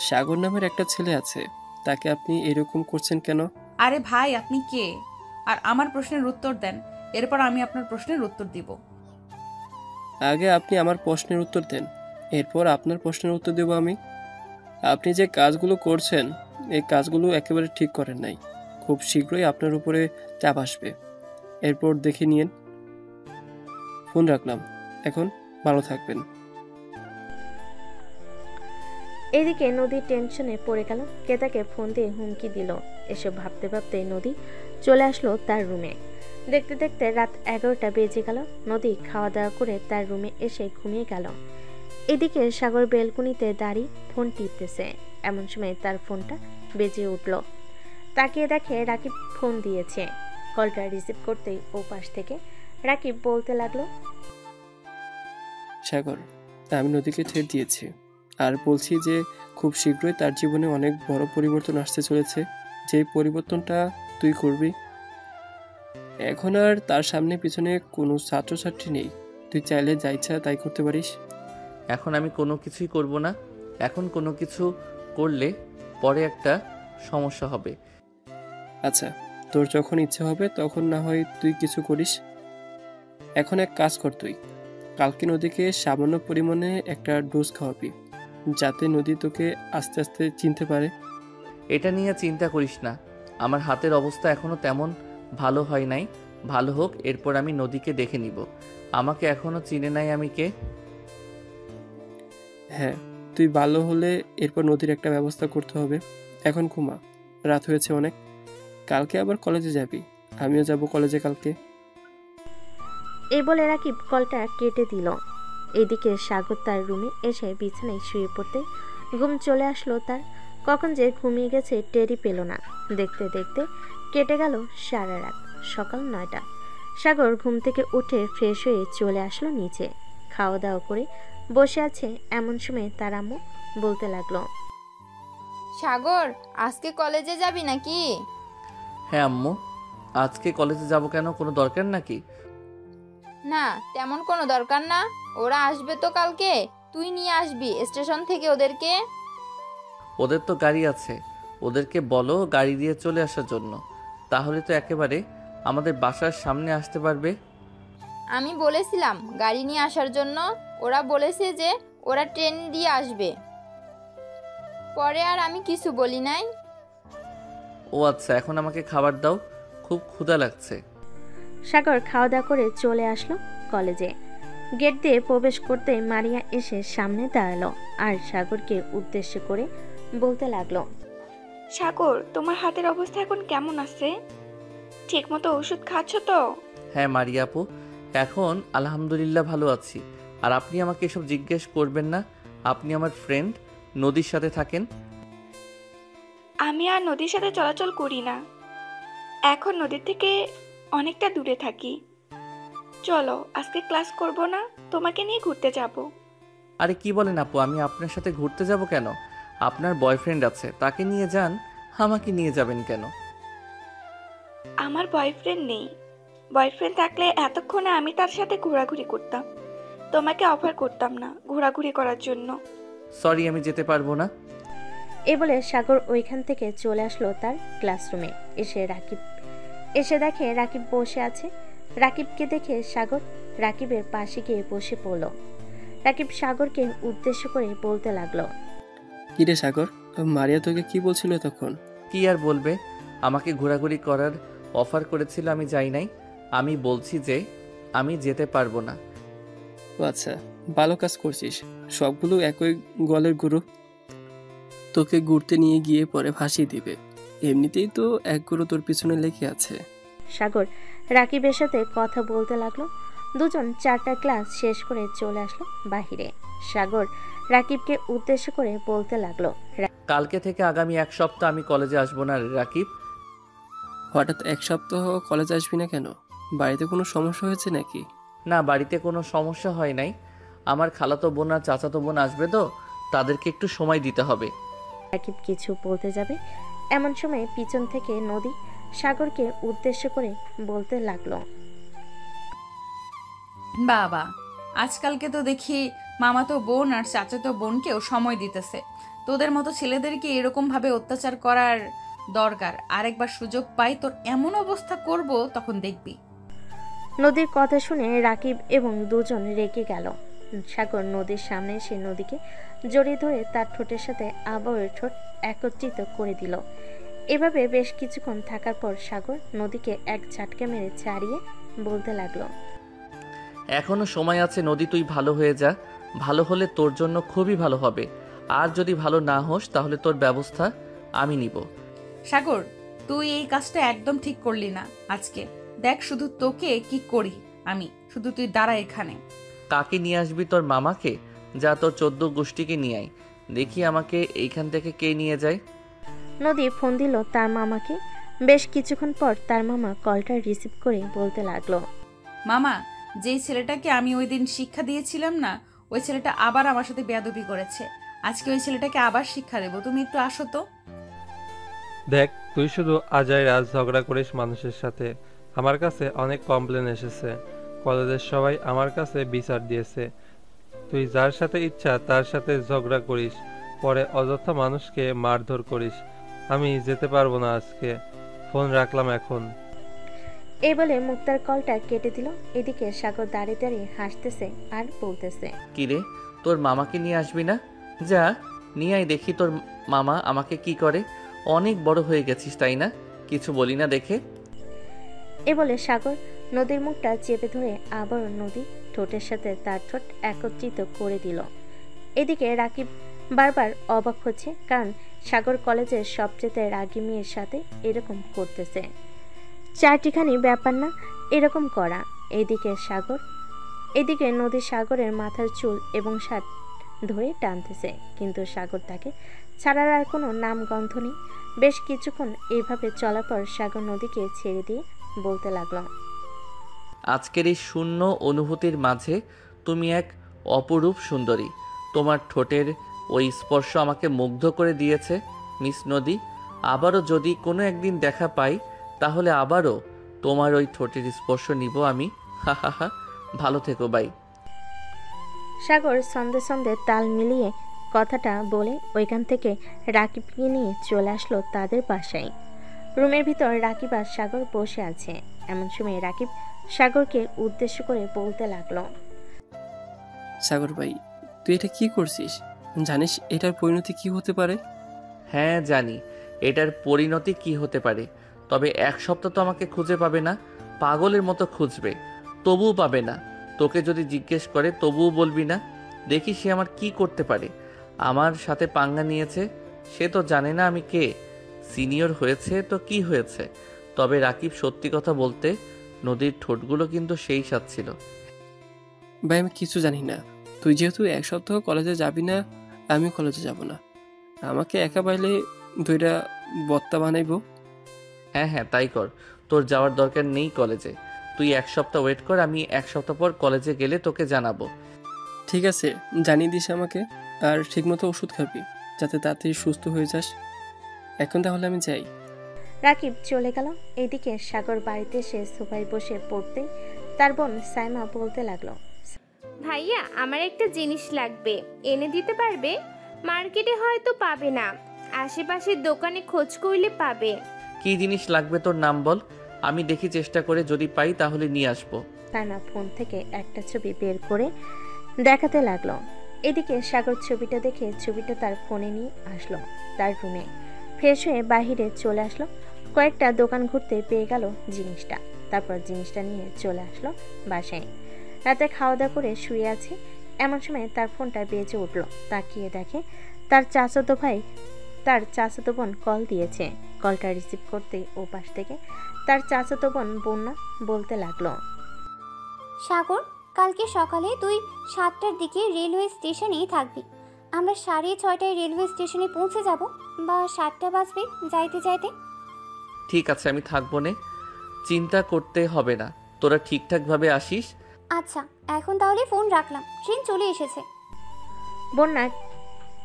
সাগর নামের একটা ছেলে আছে, তাকে আপনি এরকম করছেন কেন? আরে ভাই, আপনি কে? আর আমার প্রশ্নের উত্তর দেন, এরপর আমি আপনার প্রশ্নের উত্তর দিব। আগে আপনি আমার প্রশ্নের উত্তর দেন, এরপর আপনার প্রশ্নের উত্তর দেব আমি। আপনি যে কাজগুলো করছেন এই কাজগুলো একেবারে ঠিক করেন নাই। খুব শীঘ্রই আপনার উপরে চাপ আসবে, এরপর দেখে নিন। ফোন রাখলাম, এখন ভালো থাকবেন। এদিকে নদী টেনশনে পড়ে গেল। কে তাকে ফোন দিয়ে হুমকি দিল। এসব ভাবতে ভাবতে নদী চলে আসলো তার রুমে। দেখতে দেখতে রাত 11টা বেজে গেল। নদী খাওয়া দাওয়া করে তার রুমে এসে ঘুমিয়ে গেল। এদিকে সাগর বেলকুনিতে দাঁড়িয়ে ফোন টিপতেছে। এমন সময় তার ফোনটা বেজে উঠল। তাকিয়ে দেখে রাকিব ফোন দিয়েছে। কলটা রিসিভ করতেই ও পাশ থেকে রাকিব বলতে লাগলো, সাগর, আমি নদীকে ছেড়ে দিয়েছি আর বলছি যে খুব শীঘ্রই তার জীবনে অনেক বড় পরিবর্তন আসতে চলেছে, যে পরিবর্তনটা তুই করবি। এখন আর তার সামনে পিছনে কোনো ছাত্রছাত্রী নেই, তুই চাইলে যা ইচ্ছা তাই করতে পারিস। এখন আমি কোনো কিছুই করব না। এখন কোনো কিছু করলে পরে একটা সমস্যা হবে। আচ্ছা, তোর যখন ইচ্ছে হবে তখন না হয় তুই কিছু করিস। এখন এক কাজ কর, তুই কালকে নদীকে সামান্য পরিমাণে একটা ডোজ খাওয়াবি, যাতে নদী তোকে আস্তে আস্তে চিনতে পারে। এটা নিয়ে চিন্তা করিস না, আমার হাতের অবস্থা এখনো তেমন ভালো হয় নাই। ভালো হোক, এরপর আমি নদীকে দেখে নিব। আমাকে এখনো চিনে নাই আমি কে। হ্যাঁ, তুই ভালো হলে এরপর নদীর একটা ব্যবস্থা করতে হবে। এখন ঘুমা, রাত হয়েছে অনেক। কালকে আবার কলেজে যাবি, আমিও যাব কলেজে কালকে। এই বলে রাকিব কলটা কেটে দিল। এদিকে সাগর তার রুমে এসে বিছানায় শুয়ে পড়তে ঘুম চলে আসলো তার। কখন যে ঘুমিয়ে গেছে টেরই পেল না। দেখতে দেখতে কেটে গেল সারা রাত। সকাল 9টা। সাগর ঘুম থেকে উঠে ফ্রেশ হয়ে চলে আসলো নিচে। খাওয়া দাওয়া করে বসে আছে। এমন সময় তার আম্মু বলতে লাগলো, সাগর, আজকে কলেজে যাবি নাকি? হ্যাঁ আম্মু, আজকে কলেজে যাব কেন? কোনো দরকার নাকি? না, তেমন কোনো দরকার না। ওরা আসবে তো কালকে, তুই নিয়ে আসবি স্টেশন থেকে ওদেরকে। ওদের তো গাড়ি আছে, ওদেরকে বলো গাড়ি দিয়ে চলে আসার জন্য। তাহলে তো একেবারে আমাদের বাসার সামনে আসতে পারবে। আমি বলেছিলাম গাড়ি নিয়ে আসার জন্য, ওরা বলেছে যে ওরা ট্রেন দিয়ে আসবে। পরে আর আমি কিছু বলি নাই। ও আচ্ছা, এখন আমাকে খাবার দাও, খুব ক্ষুধা লাগছে। সাগর খাওয়া দাওয়া করে চলে আসলো কলেজে। গেট দিয়ে প্রবেশ করতে মারিয়া এসে সামনে দাঁড়ালো আর সাগরকে উদ্দেশ্য করে বলতে লাগলো, সাগর, তোমার হাতের অবস্থা এখন কেমন আছে? ঠিকমতো ওষুধ খাচ্ছ তো? হ্যাঁ মারিয়া আপু, এখন আলহামদুলিল্লাহ ভালো আছি। আর আপনি আমাকে এসব জিজ্ঞেস করবেন না। আপনি আমার ফ্রেন্ড, নদীর সাথে থাকেন। আমি আর নদীর সাথে চলাচল করি না, এখন নদীর থেকে অনেকটা দূরে থাকি। চলো, আজকে ক্লাস করব না, তোমাকে নিয়ে ঘুরতে যাব। আরে কি বলেন আপু, আমি আপনার সাথে ঘুরতে যাব কেন? আপনার বয়ফ্রেন্ড আছে, তাকে নিয়ে যান, আমাকে নিয়ে যাবেন কেন? আমার বয়ফ্রেন্ড নেই, বয়ফ্রেন্ড থাকলে এতক্ষণে আমি তার সাথে ঘোরাঘুরি করতাম, তোমাকে অফার করতাম না ঘোরাঘুরি করার জন্য। সরি, আমি যেতে পারবো না। এ বলে সাগর ওইখান থেকে চলে আসলো তার ক্লাসরুমে। এসে দেখে রাকিব বসে আছে। রাকিবকে দেখে সাগর রাকিবের পাশে গিয়ে বসে পড়ল। রাকিব সাগরকে উদ্দেশ্য করে বলতে লাগলো, কিরে সাগর, মারিয়া তোকে কি বলছিল তখন? কি আর বলবে, আমাকে ঘোরাঘুরি করার অফার করেছিল, আমি যাই নাই। আমি বলছি যে আমি যেতে পারবো না। ও আচ্ছা, ভালো কাজ করছিস। সবগুলো একই গলের গুরু, তোকে ঘুরতে নিয়ে গিয়ে পরে ভাসিয়ে দিবে। এমনিতেই তো এক গুরু তোর পিছনে লেগে আছে। সাগর রাকিবের সাথে কথা বলতে লাগলো। দুজন 4টা ক্লাস শেষ করে চলে আসলো বাহিরে। সাগর রাকিবকে উদ্দেশ্য করে বলতে লাগলো, কালকে থেকে আগামী 1 সপ্তাহ আমি কলেজে আসবো না রাকিব। হঠাৎ 1 সপ্তাহ কলেজ আসবি না কেন? বাড়িতে কোনো সমস্যা হয়েছে নাকি? না, বাড়িতে কোনো সমস্যা হয় নাই। আমার খালাতো বোন আর চাচাতো বোন আসবে, তো তাদেরকে একটু সময় দিতে হবে। রাকিব কিছু বলতে যাবে, এমন সময় পিছন থেকে নদী সাগরকে উদ্দেশ্য করে বলতে লাগলো, বাবা, আজকালকে তো দেখি মামাতো বোন আর চাচাতো বোনকেও সময় দিতেছে। তোদের মতো ছেলেদেরকে এরকম ভাবে অত্যাচার করার দরকার। আরেকবার সুযোগ পাই তোর এমন অবস্থা করব, তখন দেখবি। নদীর কথা শুনে রাকিব এবং দুজন রেগে গেল। সাগর নদীর সামনে এসে নদীকে জড়িয়ে ধরে তার ঠোঁটের সাথে আবারও ঠোঁট একত্রিত করে দিল। এভাবে বেশ কিছুক্ষণ থাকার পর সাগর নদীকে এক ঝাটকা মেরে ছাড়িয়ে বলতে লাগলো, এখনো সময় আছে নদী, তুই ভালো হয়ে যা। ভালো হলে তোর জন্য খুবই ভালো হবে। আর যদি ভালো না হোস তাহলে তোর ব্যবস্থা আমি নিব। সাগর, তুই এই কাজটা একদম ঠিক করলি না আজকে। দেখ শুধু তোকে কি করি আমি, শুধু তুই দাঁড়া এখানে। কাকে নিয়ে আসবি? তোর মামাকে? যা, তোর 14 গোষ্ঠীকে নিয়ে আয়, দেখি আমাকে এইখান থেকে কে নিয়ে যায়। নদী ফোন দিল তার মামাকে। বেশ কিছুক্ষণ পর তার মামা কলটা রিসিভ করে বলতে লাগলো, মামা, যেই ছেলেটাকে আমি ওই দিন শিক্ষা দিয়েছিলাম না, ওই ছেলেটা আবার আমার সাথে বেয়াদবি করেছে। আজকে ওই ছেলেটাকে আবার শিক্ষা দেবো, তুমি একটু আসো তো। দেখ, তুই শুধু আজাই রাজ ঝগড়া করিস মানুষের সাথে। আমার কাছে অনেক কমপ্লেন এসেছে, কলেজের সবাই আমার কাছে বিচার দিয়েছে। তুই যার সাথে ইচ্ছা তার সাথে ঝগড়া করিস, পরে অযথা মানুষকে মারধর করিস। আমি যেতে পারবো না আজকে, ফোন রাখলাম এখন। এই বলে মুক্তার কলটা কেটে দিল। এদিকে সাগর দাঁড়িয়ে দাঁড়িয়ে হাসতেছে আর বলতেছে, কিরে, তোর মামাকে নিয়ে আসবি না? যা, নিয়ে আয়, দেখি তোর মামা আমাকে কি করে। অনেক বড় হয়ে গেছিস তাই না? কিছু বলি না দেখে। এ বলে সাগর নদীর মুখটা চেপে ধরে আবার নদী ঠোঁটের সাথে তার ঠোঁট একত্রিত করে দিল। এদিকে রাকিব বারবার অবাক হচ্ছে, কারণ সাগর কলেজের সবচেয়ে রাগী মেয়ের সাথে এরকম করতেছে। চারটিখানি ব্যাপার না এরকম করা। এদিকে নদী সাগরের মাথার চুল এবং শার্ট ধরে টানতেছে, কিন্তু সাগর তাকে ছাড়ার আর কোনো নাম গন্ধ নেই। বেশ কিছুক্ষণ এইভাবে চলার পর সাগর নদীকে ছেড়ে দিয়ে বলতে লাগলো, আজকের এই শূন্য অনুভূতির মাঝে তুমি এক অপরূপ সুন্দরী। তোমার ঠোঁটের ওই স্পর্শ আমাকে মুগ্ধ করে দিয়েছে মিস নদী। আবারও যদি কোনো একদিন দেখা পাই তাহলে আবারও তোমার ওই ঠোঁটের স্পর্শ নিব আমি। হা হা হা, ভালো থেকো, বাই। সাগর সন্ধে সন্ধে তাল মিলিয়ে কথাটা বলে ওইখান থেকে রাকিবকে নিয়ে চলে আসলো তাদের বাসায়। রুমের ভিতর রাকিব আর সাগর বসে আছে। এমন সময় রাকিব সাগরকে উদ্দেশ্য করে বলতে লাগলো, সাগর ভাই, তুই এটা কি করছিস? জানিস এটার পরিণতি কি হতে পারে? হ্যাঁ জানি এটার পরিণতি কি হতে পারে, তবে 1 সপ্তাহ তো আমাকে খুঁজে পাবে না। পাগলের মতো খুঁজবে, তবুও পাবে না। তোকে যদি জিজ্ঞেস করে তবুও বলবি না। দেখি সে আমার কি করতে পারে। আমার সাথে পাঙ্গা নিয়েছে, সে তো জানে না আমি কে। সিনিয়র হয়েছে তো কি হয়েছে। তবে রাকিব, সত্যি কথা বলতে নদীর ঠোঁটগুলো কিন্তু সেই স্বাদ ছিল। ভাই আমি কিছু জানি না। তুই যেহেতু 1 সপ্তাহ কলেজে যাবি না, আমি কলেজে যাব না। আমাকে একা পাইলে 2টা বত্তা বানাইবো। হ্যাঁ হ্যাঁ, তাই কর। তোর যাওয়ার দরকার নেই কলেজে। তুই 1 সপ্তাহ ওয়েট কর, আমি 1 সপ্তাহ পর কলেজে গেলে তোকে জানাবো। ঠিক আছে, জানিয়ে দিস আমাকে। আর ঠিকমতো ওষুধ খাবি, যাতে তাড়াতাড়ি সুস্থ হয়ে যাস। এখন তাহলে আমি যাই। রাকিব চলে গেল। এদিকে সাগর বাড়িতে এসে সোফায় বসে পড়তেই তার বোন সাইমা বলতে লাগলো, ভাইয়া আমার একটা জিনিস লাগবে, এনে দিতে পারবে? মার্কেটে হয়তো পাবে না, আশেপাশের দোকানে খোঁজ করলে পাবে। কি জিনিস লাগবে তোর নাম বল, আমি দেখি চেষ্টা করে, যদি পাই তাহলে নিয়ে আসবো। সাইমা ফোন থেকে একটা ছবি বের করে দেখাতে লাগলো। এদিকে সাগর ছবিটা দেখে ছবিটা তার ফোনে নিয়ে আসলো তার রুমে। ফ্রেশ হয়ে বাহিরে চলে আসলো। কয়েকটা দোকান ঘুরতে পেয়ে গেল জিনিসটা, তারপর জিনিসটা নিয়ে চলে আসলো বাসায়। রাতে খাওয়া দাওয়া করে শুয়ে আছে, এমন সময় তার ফোনটা বেজে উঠলো। তাকিয়ে দেখে তার চাচাতো বোন কল দিয়েছে। কলটা রিসিভ করতেই ও পাশ থেকে তার চাচাতো বোন বন্যা বলতে লাগলো, সাগর, কালকে সকালে তুই 7টার দিকে রেলওয়ে স্টেশনেই থাকবি। আমরা 6:30টায় রেলওয়ে স্টেশনে পৌঁছে যাব, বা 7টা বাজবে যাইতে যাইতে। ঠিক আছে, আমি থাকবো নে, চিন্তা করতে হবে না, তোরা ঠিকঠাকভাবে আসিস। আচ্ছা, এখন তাহলে ফোন রাখলাম, ট্রেন চলে এসেছে। বন্যা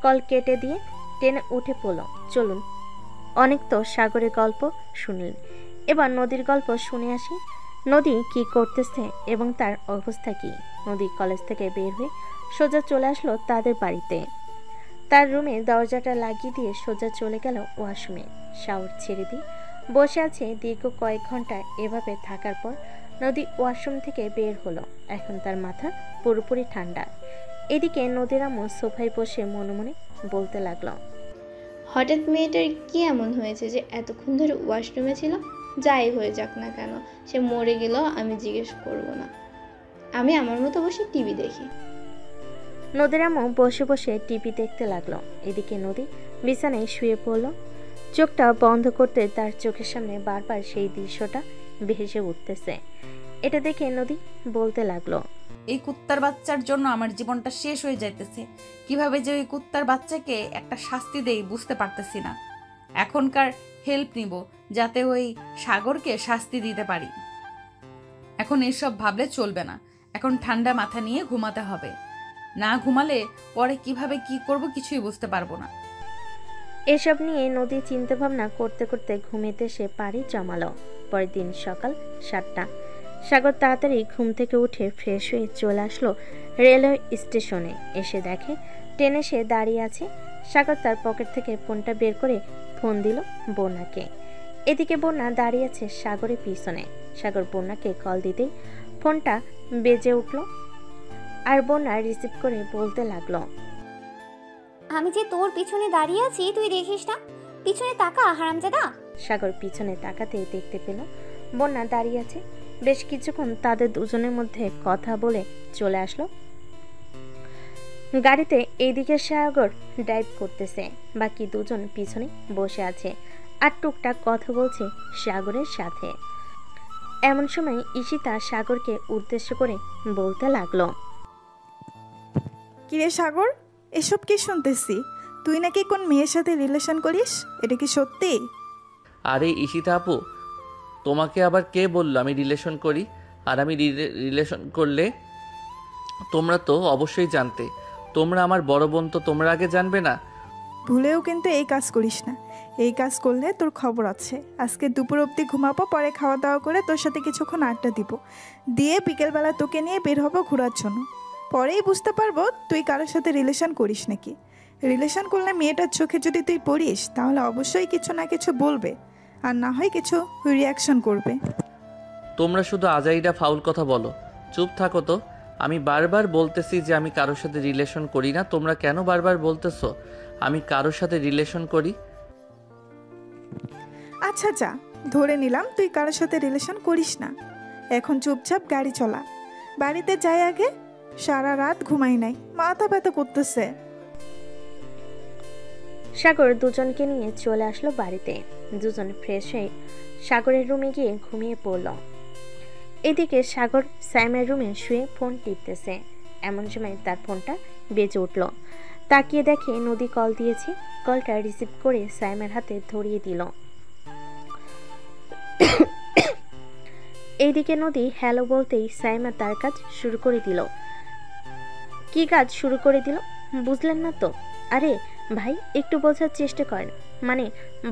কল কেটে দিয়ে ট্রেনে উঠে পড়ল। চলুন, অনেক তো সাগরের গল্প শুনলেন, এবার নদীর গল্প শুনে আসি। নদী কি করতেছে এবং তার অবস্থা কি। নদী কলেজ থেকে বের হয়ে সোজা চলে আসলো তাদের বাড়িতে। তার রুমে দরজাটা লাগিয়ে দিয়ে সোজা চলে গেল ওয়াশরুমে। শাওয়ার ছেড়ে দিয়ে বসে আছে দীর্ঘ কয়েক ঘন্টা। এভাবে থাকার পর নদী ওয়াশরুম থেকে বের হলো। এখন তার মাথা পুরোপুরি ঠান্ডা। এদিকে নদীর আম্মু সোফায় বসে মনে মনে বলতে লাগলো, হঠাৎ মেয়েটার কি এমন হয়েছে যে এতক্ষণ ধরে ওয়াশরুমে ছিল? যাই হয়ে যাক না কেন, সে মরে গেল আমি জিজ্ঞেস করব না, আমি আমার মতো বসে টিভি দেখি। নদীর আম্মু বসে বসে টিভি দেখতে লাগলো। এদিকে নদী বিছানায় শুয়ে পড়ল। চোখটা বন্ধ করতে তার চোখের সামনে বারবার সেই দৃশ্যটা ভেসে উঠতেছে। এটা দেখে নদী বলতে লাগলো, এই কুত্তার বাচ্চার জন্য আমার জীবনটা শেষ হয়ে যাইতেছে। কিভাবে যে ওই কুত্তার বাচ্চাকে একটা শাস্তি দেই বুঝতে পারতেছি না। এখনকার হেল্প নিব যাতে ওই সাগরকে শাস্তি দিতে পারি। এখন এসব ভাবলে চলবে না, এখন ঠান্ডা মাথা নিয়ে ঘুমাতে হবে। না ঘুমালে পরে কিভাবে কি করব কিছুই বুঝতে পারবো না। এসব নিয়ে নদী চিন্তা ভাবনা করতে করতে ঘুমেতে সে পাড়ি জমালো। পরের দিন সকাল 7টা। সাগর তাড়াতাড়ি ঘুম থেকে উঠে ফ্রেশ হয়ে চলে আসলো রেলওয়ে স্টেশনে। এসে দেখে ট্রেনে সে দাঁড়িয়ে আছে। সাগর তার পকেট থেকে ফোনটা বের করে ফোন দিল বন্যাকে। এদিকে বন্যা দাঁড়িয়ে আছে সাগরের পিছনে। সাগর বন্যাকে কল দিতেই ফোনটা বেজে উঠল আর বন্যা রিসিভ করে বলতে লাগলো, আমি যে তোর পিছনে দাঁড়িয়ে আছি তুই দেখিস না? পিছনে তাকা হারামজাদা। সাগর পিছনে তাকাতে দেখতে পেল বন্যা দাঁড়িয়ে আছে। বেশ কিছুক্ষণ তাদের দুজনের মধ্যে কথা বলে চলে আসলো গাড়িতে। এইদিকে সাগর ড্রাইভ করতেছে, বাকি দুজন পিছনে বসে আছে আর টুকটাক কথা বলছে সাগরের সাথে। এমন সময় ঈশিতা সাগরকে উদ্দেশ্য করে বলতে লাগলো, কিরে সাগর, এসব কি শুনতেছি? তুই নাকি কোন মেয়ের সাথে রিলেশন করিস, এটা কি সত্যি? আরে ঈশিতা আপু, তোমাকে আবার কে বললো আমি রিলেশন করি? আর আমি রিলেশন করলে তোমরা তো অবশ্যই জানতে। তোমরা আমার বড় বোন, তো তোমরা আগে জানবে না? ভুলেও কিন্তু এই কাজ করিস না, এই কাজ করলে তোর খবর আছে। আজকে দুপুর অবধি ঘুমাবো, পরে খাওয়া দাওয়া করে তোর সাথে কিছুক্ষণ আড্ডা দিব, দিয়ে বিকেলবেলা তোকে নিয়ে বের হবো ঘোরার জন্য। পরেই বুঝতে পারবো তুই কারোর সাথে রিলেশন করিস নাকি। রিলেশন করলে মেয়েটার চোখে যদি তুই পড়িস তাহলে অবশ্যই কিছু না কিছু বলবে, আর না হয় কিছু রিয়াকশন করবে। তোমরা শুধু আজাইরা ফাউল কথা বলো, চুপ থাকো তো। আমি বারবার বলতেছি যে আমি কারোর সাথে রিলেশন করি না, তোমরা কেন বারবার বলতেছো আমি কারোর সাথে রিলেশন করি? আচ্ছা যা, ধরে নিলাম তুই কারোর সাথে রিলেশন করিস না। এখন চুপচাপ গাড়ি চলা, বাড়িতে যাই আগে। সারা রাত ঘুমাই নাই, মাথা ব্যথা করতেছে। সাগর দুজনকে নিয়ে চলে আসলো বাড়িতে। দুজন ফ্রেশ হয়ে সাগরের রুমে গিয়ে ঘুমিয়ে পড়ল। এদিকে সাগর সাইমের রুমে শুয়ে ফোন টিপতেছে। এমন সময় তার ফোনটা বেজে উঠল। তাকিয়ে দেখে নদী কল দিয়েছে। কলটা রিসিভ করে সাইমের হাতে ধরিয়ে দিল। এইদিকে নদী হ্যালো বলতেই সাইমা তার কাজ শুরু করে দিল। কি কাজ শুরু করে দিল বুঝলেন না তো? আরে ভাই একটু বোঝার চেষ্টা করেন, মানে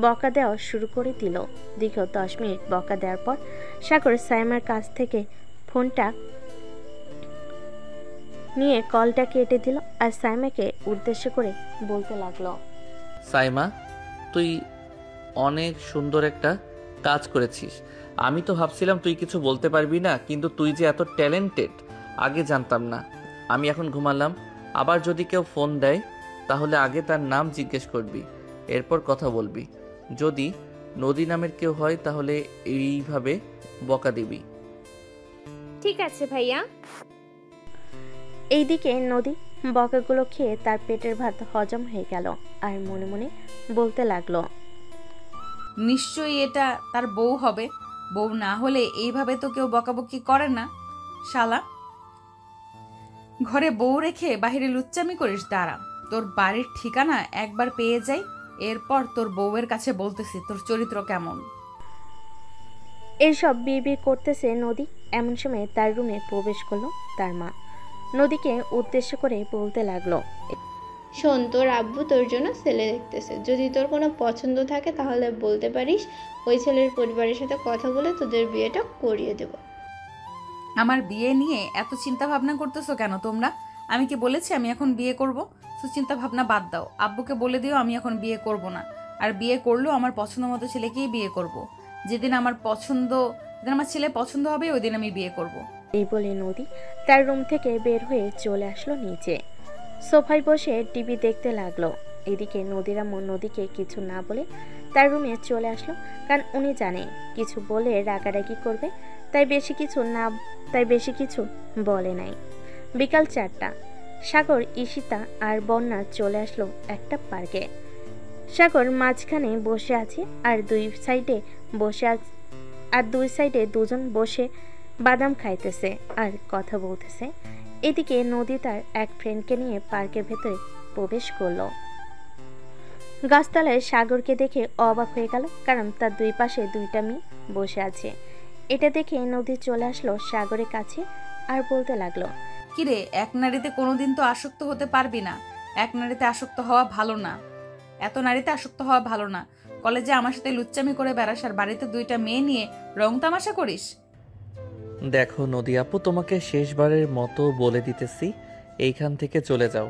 বকা দেওয়া শুরু করে দিল। দীর্ঘ 10 মিনিট বকা দেওয়ার পর সাগর সাইমার কাছ থেকে ফোনটা নিয়ে কলটা কেটে দিল আর সাইমাকে উদ্দেশ্য করে বলতে লাগলো, সাইমা, তুই অনেক সুন্দর একটা কাজ করেছিস। আমি তো ভাবছিলাম তুই কিছু বলতে পারবি না, কিন্তু তুই যে এত ট্যালেন্টেড আগে জানতাম না। আমি এখন ঘুমালাম, আবার যদি কেউ ফোন দেয় তাহলে আগে তার নাম জিজ্ঞেস করবি, এরপর কথা বলবি। যদি নদী নামের কেউ হয় তাহলে এইভাবে বকা দিবি। ঠিক আছে ভাইয়া। এইদিকে নদী বকাগুলো খেয়ে তার পেটের ভাত হজম হয়ে গেল আর মনে মনে বলতে লাগলো, নিশ্চয়ই এটা তার বউ হবে। বউ না হলে এইভাবে তো কেউ বকাবকি করে না। শালা, ঘরে বউ রেখে বাইরে লুচ্চামি করিস? দাঁড়া, তোর বাড়ির ঠিকানা একবার পেয়ে যাই, এরপর তোর বউয়ের কাছে বলতেছি তোর চরিত্র কেমন। এইসব বিড়বিড় করতেছে নদী। এমন সময় তার রুমে প্রবেশ করলো তার মা। নদীকে উদ্দেশ্য করে বলতে লাগলো, শোন, তোর আব্বু তোর জন্য ছেলে দেখতেছে। যদি তোর কোনো পছন্দ থাকে তাহলে বলতে পারিস, ওই ছেলের পরিবারের সাথে কথা বলে তোদের বিয়েটা করিয়ে দেব। আমার বিয়ে নিয়ে এত চিন্তা ভাবনা করতেছো কেন তোমরা? আমি কি বলেছি আমি এখন বিয়ে করব? তো চিন্তা ভাবনা বাদ দাও, আব্বুকে বলে দিও আমি এখন বিয়ে করব না। আর বিয়ে করলেও আমার পছন্দ মতো ছেলেকেই বিয়ে করব। যেদিন আমার ছেলে পছন্দ হবে ওই দিন আমি বিয়ে করব। এই বলে নদী তার রুম থেকে বের হয়ে চলে আসলো নিচে। সোফায় বসে টিভি দেখতে লাগলো। এদিকে নদীর আম্মু নদীকে কিছু না বলে তার রুমে চলে আসলো, কারণ উনি জানে কিছু বলে রাগারাগি করবে, তাই বেশি কিছু বলে নাই। বিকাল 4টা। সাগর, ঈশিতা আর বন্যা চলে আসলো একটা পার্কে। সাগর মাঝখানে বসে আছে আর দুই সাইডে দুজন বসে বাদাম খাইতেছে আর কথা বলতেছে। এদিকে নদী তার এক ফ্রেন্ডকে নিয়ে পার্কের ভেতরে প্রবেশ করলো। গাছতলায় সাগরকে দেখে অবাক হয়ে গেল, কারণ তার দুই পাশে 2টা মেয়ে বসে আছে। এটা দেখে নদী চলে আসলো সাগরের কাছে আর বলতে লাগলো, কিরে, এক নারীতে কোনোদিন তো আসক্ত হতে পারবি না। এক নারীতে আসক্ত হওয়া ভালো না, এত নারীতে আসক্ত হওয়া ভালো না। কলেজে আমার সাথে লুচ্চামি করে বেড়াস আর বাড়িতে 2টা মেয়ে নিয়ে রং তামাশা করিস। দেখো নদী আপু, তোমাকে শেষবারের মতো বলে দিতেছি, এইখান থেকে চলে যাও।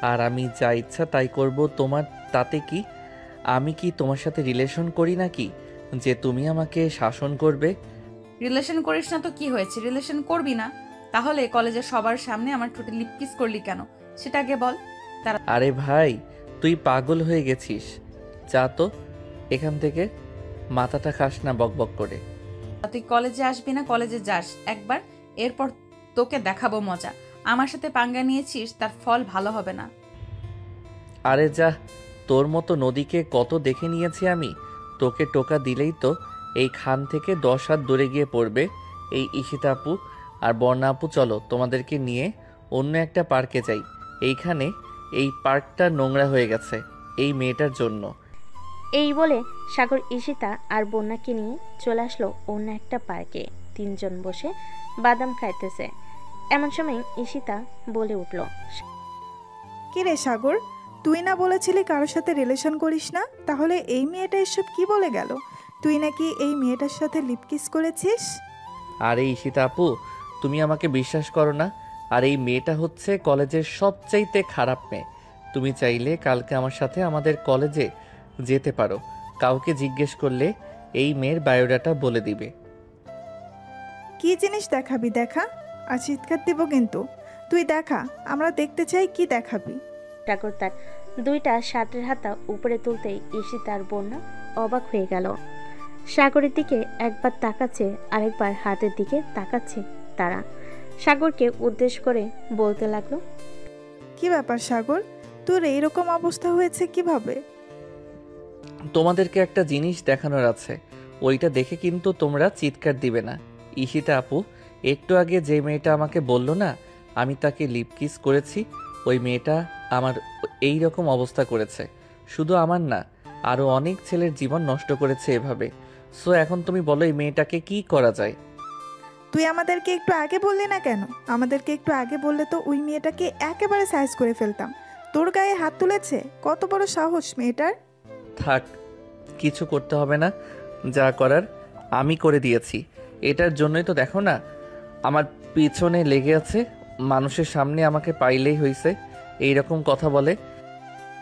আর আমি যা ইচ্ছা তাই করব, তোমার তাতে কি? আমি কি তোমার সাথে রিলেশন করি নাকি যে তুমি আমাকে শাসন করবে? রিলেশন করিস না তো কি হয়েছে? রিলেশন করবি না তাহলে কলেজের সবার সামনে আমার ঠোঁটে লিপ কিস করলি কেন সেটা আগে বল। আরে ভাই, তুই পাগল হয়ে গেছিস, যা তো এখান থেকে, মাথাটা খাস না বকবক করে। তুই কলেজে আসবি না? কলেজে যাস একবার, এরপর তোকে দেখাবো মজা। আমার সাথে পাঙ্গা নিয়েছিস, তার ফল ভালো হবে না। আরে যা, তোর মতো নদীকে কত দেখে নিয়েছি আমি। তোকে টোকা দিলেই তো এই খান থেকে 10 হাত দূরে গিয়ে পড়বে। এই ঈশিতা আপু আর বর্ণা আপু, চলো তোমাদেরকে নিয়ে অন্য একটা পার্কে যাই। এইখানে এই পার্কটা নোংরা হয়ে গেছে এই মেয়েটার জন্য। এই বলে সাগর, ঈশিতা আর বন্যাকে নিয়ে চলে আসলো অন্য একটা পার্কে। 3জন বসে বাদাম খাইতেছে। এমন সময় ঈশিতা বলে উঠল, কি রে সাগর, তুই না বলেছিলি কারোর সাথে রিলেশন করিস না? তাহলে এই মেয়েটা এসব কি বলে গেল? তুই নাকি এই মেয়েটার সাথে লিপকিস করেছিস? আরে ঈশিতা আপু, তুমি আমাকে বিশ্বাস করো না? আর এই মেয়েটা হচ্ছে কলেজের সবচাইতে খারাপ মেয়ে। তুমি চাইলে কালকে আমার সাথে আমাদের কলেজে যেতে পারো। কাউকে জিজ্ঞেস করলে এই মেয়ের বায়োডাটা বলে দিবে। কি জিনিস দেখাবি দেখা, আর চিৎকার দিব কিন্তু। তুই দেখা, আমরা দেখতে চাই কি দেখাবি। সাগর তার 2টা শার্টের হাতা উপরে তুলতেই ঈশিতা আর বন্যা অবাক হয়ে গেল। সাগরের দিকে একবার তাকাচ্ছে, আরেকবার হাতের দিকে তাকাচ্ছে তারা। সাগরকে উদ্দেশ্য করে বলতে লাগলো, কি ব্যাপার সাগর, তোর এইরকম অবস্থা হয়েছে কিভাবে? তোমাদেরকে একটা জিনিস দেখানোর আছে, ওইটা দেখে কিন্তু তোমরা চিৎকার দিবে না। ঈশিতা আপু, একটু আগে যে মেয়েটা আমাকে বলল না আমি তাকে লিপ কিস করেছি, ওই মেয়েটা আমার এই রকম অবস্থা করেছে। শুধু আমার না, আরও অনেক ছেলের জীবন নষ্ট করেছে এভাবে। সো এখন তুমি বলো এই মেয়েটাকে কি করা যায়? তুই আমাদেরকে একটু আগে বললি না কেন? আমাদেরকে একটু আগে বললে তো ওই মেয়েটাকে একেবারে সাইজ করে ফেলতাম। তোর গায়ে হাত তুলেছে? কত বড় সাহস মেয়েটার! থাক, কিছু করতে হবে না, যা করার আমি করে দিয়েছি। এটার জন্যই তো দেখো না আমার পিছনে লেগে আছে, মানুষের সামনে আমাকে পাইলেই হইছে এইরকম কথা বলে।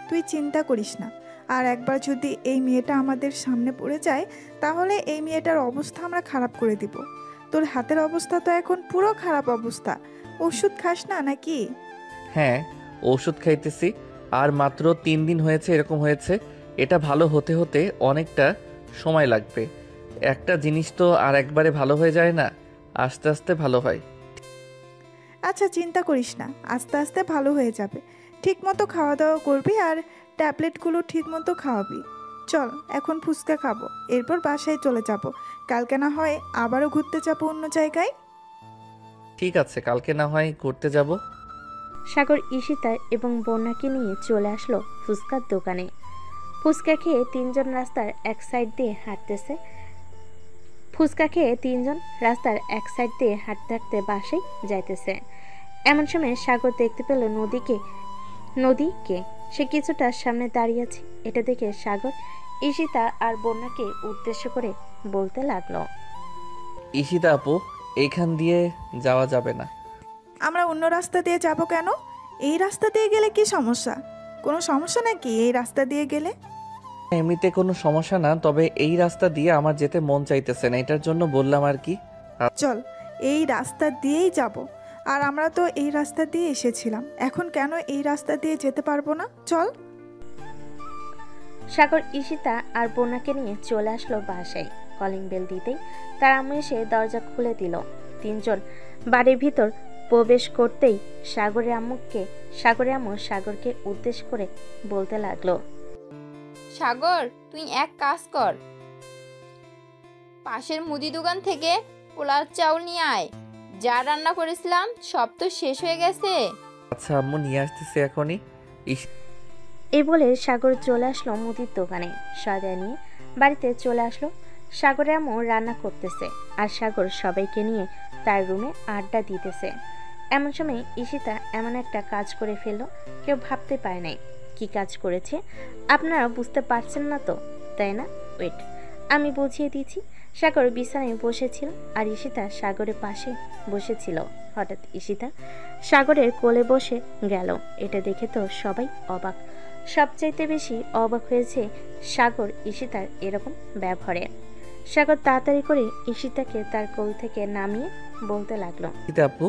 তুই চিন্তা করিস না, আর একবার যদি এই মেয়েটা আমাদের সামনে পড়ে যায় তাহলে এই মেয়েটার অবস্থা আমরা খারাপ করে দিব। তোর হাতের অবস্থা তো এখন পুরো খারাপ অবস্থা। ওষুধ খাস না নাকি? হ্যাঁ, ওষুধ খাইতেছি, আর মাত্র 3 দিন হয়েছে এরকম হয়েছে। এটা ভালো হতে হতে অনেকটা সময় লাগবে। একটা জিনিস তো আর একবারে ভালো হয়ে যায় না, আস্তে আস্তে ভালো হয়। আচ্ছা চিন্তা করিস না, আস্তে আস্তে ভালো হয়ে যাবে। ঠিক মতো খাওয়া দাওয়া করবি আর ট্যাবলেটগুলো ঠিক মতো খাওয়াবি। চল এখন ফুচকা খাবো, এরপর বাসায় চলে যাব। কালকে না হয় আবারও ঘুরতে যাবো অন্য জায়গায়। ঠিক আছে, কালকে না হয় ঘুরতে যাব। সাগর ঈশিতা এবং বন্যাকে নিয়ে চলে আসলো ফুচকার দোকানে। ফুচকা খেয়ে তিনজন রাস্তার এক সাইড দিয়ে হাঁটতেছে। হাঁটতে হাঁটতে বাসায় যাইতেছে। এমন সময় সাগর দেখতে পেল নদীকে। সে কিছুটা সামনে দাঁড়িয়ে আছে। এটা দেখে সাগর ঈশিতা আর বন্যাকে উদ্দেশ্য করে বলতে লাগলো, ঈশিতা আপু, এইখান দিয়ে যাওয়া যাবে না। আমরা অন্য রাস্তা দিয়ে যাব কেন? এই রাস্তা দিয়ে গেলে কি সমস্যা? কোনো সমস্যা নাকি এই রাস্তা দিয়ে গেলে? এমনিতে কোনো সমস্যা না, তবে এই রাস্তা দিয়ে আমার যেতে মন চাইতেছে না, এটার জন্য বললাম আর কি। চল এই রাস্তা দিয়েই যাব। আর আমরা তো এই রাস্তা দিয়ে এসেছিলাম, এখন কেন এই রাস্তা দিয়ে যেতে পারবো না? চল। সাগর ঈশিতা আর বন্যাকে নিয়ে চলে আসলো বাসায়। কলিং বেল দিতেই তার আম্মু এসে দরজা খুলে দিল। তিনজন বাড়ির ভিতর প্রবেশ করতেই সাগরের আম্মু সাগরকে উদ্দেশ্য করে বলতে লাগলো, সাগর তুই এক কাজ কর, পাশের মুদি দোকান থেকে পোলাও চাউল নিয়ে আয়। যা রান্না করেছিলাম সব তো শেষ হয়ে গেছে। আচ্ছা আম্মু, নিয়ে আসতেছি এখনই। এই বলে সাগর চলে আসলো মুদির দোকানে। সদা নিয়ে বাড়িতে চলে আসলো। সাগরের আম্মু রান্না করতেছে আর সাগর সবাইকে নিয়ে তার রুমে আড্ডা দিতেছে। এমন সময় ঈশিতা এমন একটা কাজ করে ফেললো, কেউ ভাবতে পারে নাই কি কাজ করেছে। আপনারা বুঝতে পারছেন না তো, তাই না? ওয়েট, আমি বুঝিয়ে দিচ্ছি। সাগর বিছানায় বসেছিল আর ঈশিতা সাগরের পাশে বসেছিল। হঠাৎ ঈশিতা সাগরের কোলে বসে গেল। এটা দেখে তো সবাই অবাক। সবচাইতে বেশি অবাক হয়েছে সাগর ঈশিতার এরকম ব্যবহারে। সাগর তাড়াতাড়ি করে ঈশিতাকে তার কোল থেকে নামিয়ে বলতে লাগলো, ঈশিতা আপু,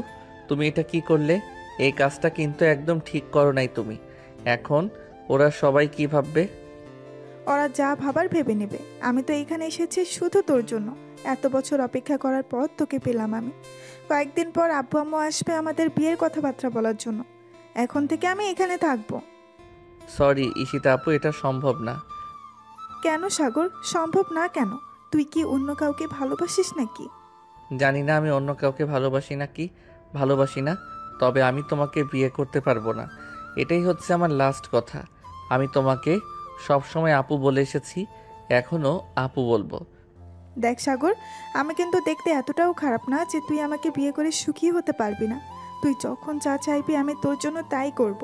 তুমি এটা কি করলে? এই কাজটা কিন্তু একদম ঠিক করো নাই তুমি। এখন ওরা সবাই কি ভাববে? ওরা যা ভাবার ভেবে নেবে। আমি তো এখানে এসেছি শুধু তোর জন্য। এত বছর অপেক্ষা করার পর তোকে পেলাম আমি। কয়েকদিন পর আব্বু আম্মু আসবে আমাদের বিয়ের কথাবার্তা বলার জন্য। এখন থেকে আমি এখানে থাকবো। সরি ঈশিতা আপু, এটা সম্ভব না। কেন সাগর সম্ভব না কেন? তুই কি অন্য কাউকে ভালোবাসিস নাকি? জানি না আমি অন্য কাউকে ভালোবাসি না, তবে আমি তোমাকে বিয়ে করতে পারবো না। এটাই হচ্ছে আমার লাস্ট কথা। আমি তোমাকে সবসময় আপু বলে এসেছি, এখনও আপু বলবো। দেখ সাগর, আমি কিন্তু দেখতে এতটাও খারাপ না যে তুই আমাকে বিয়ে করে সুখী হতে পারবি না। তুই যখন যা চাইবি আমি তোর জন্য তাই করব।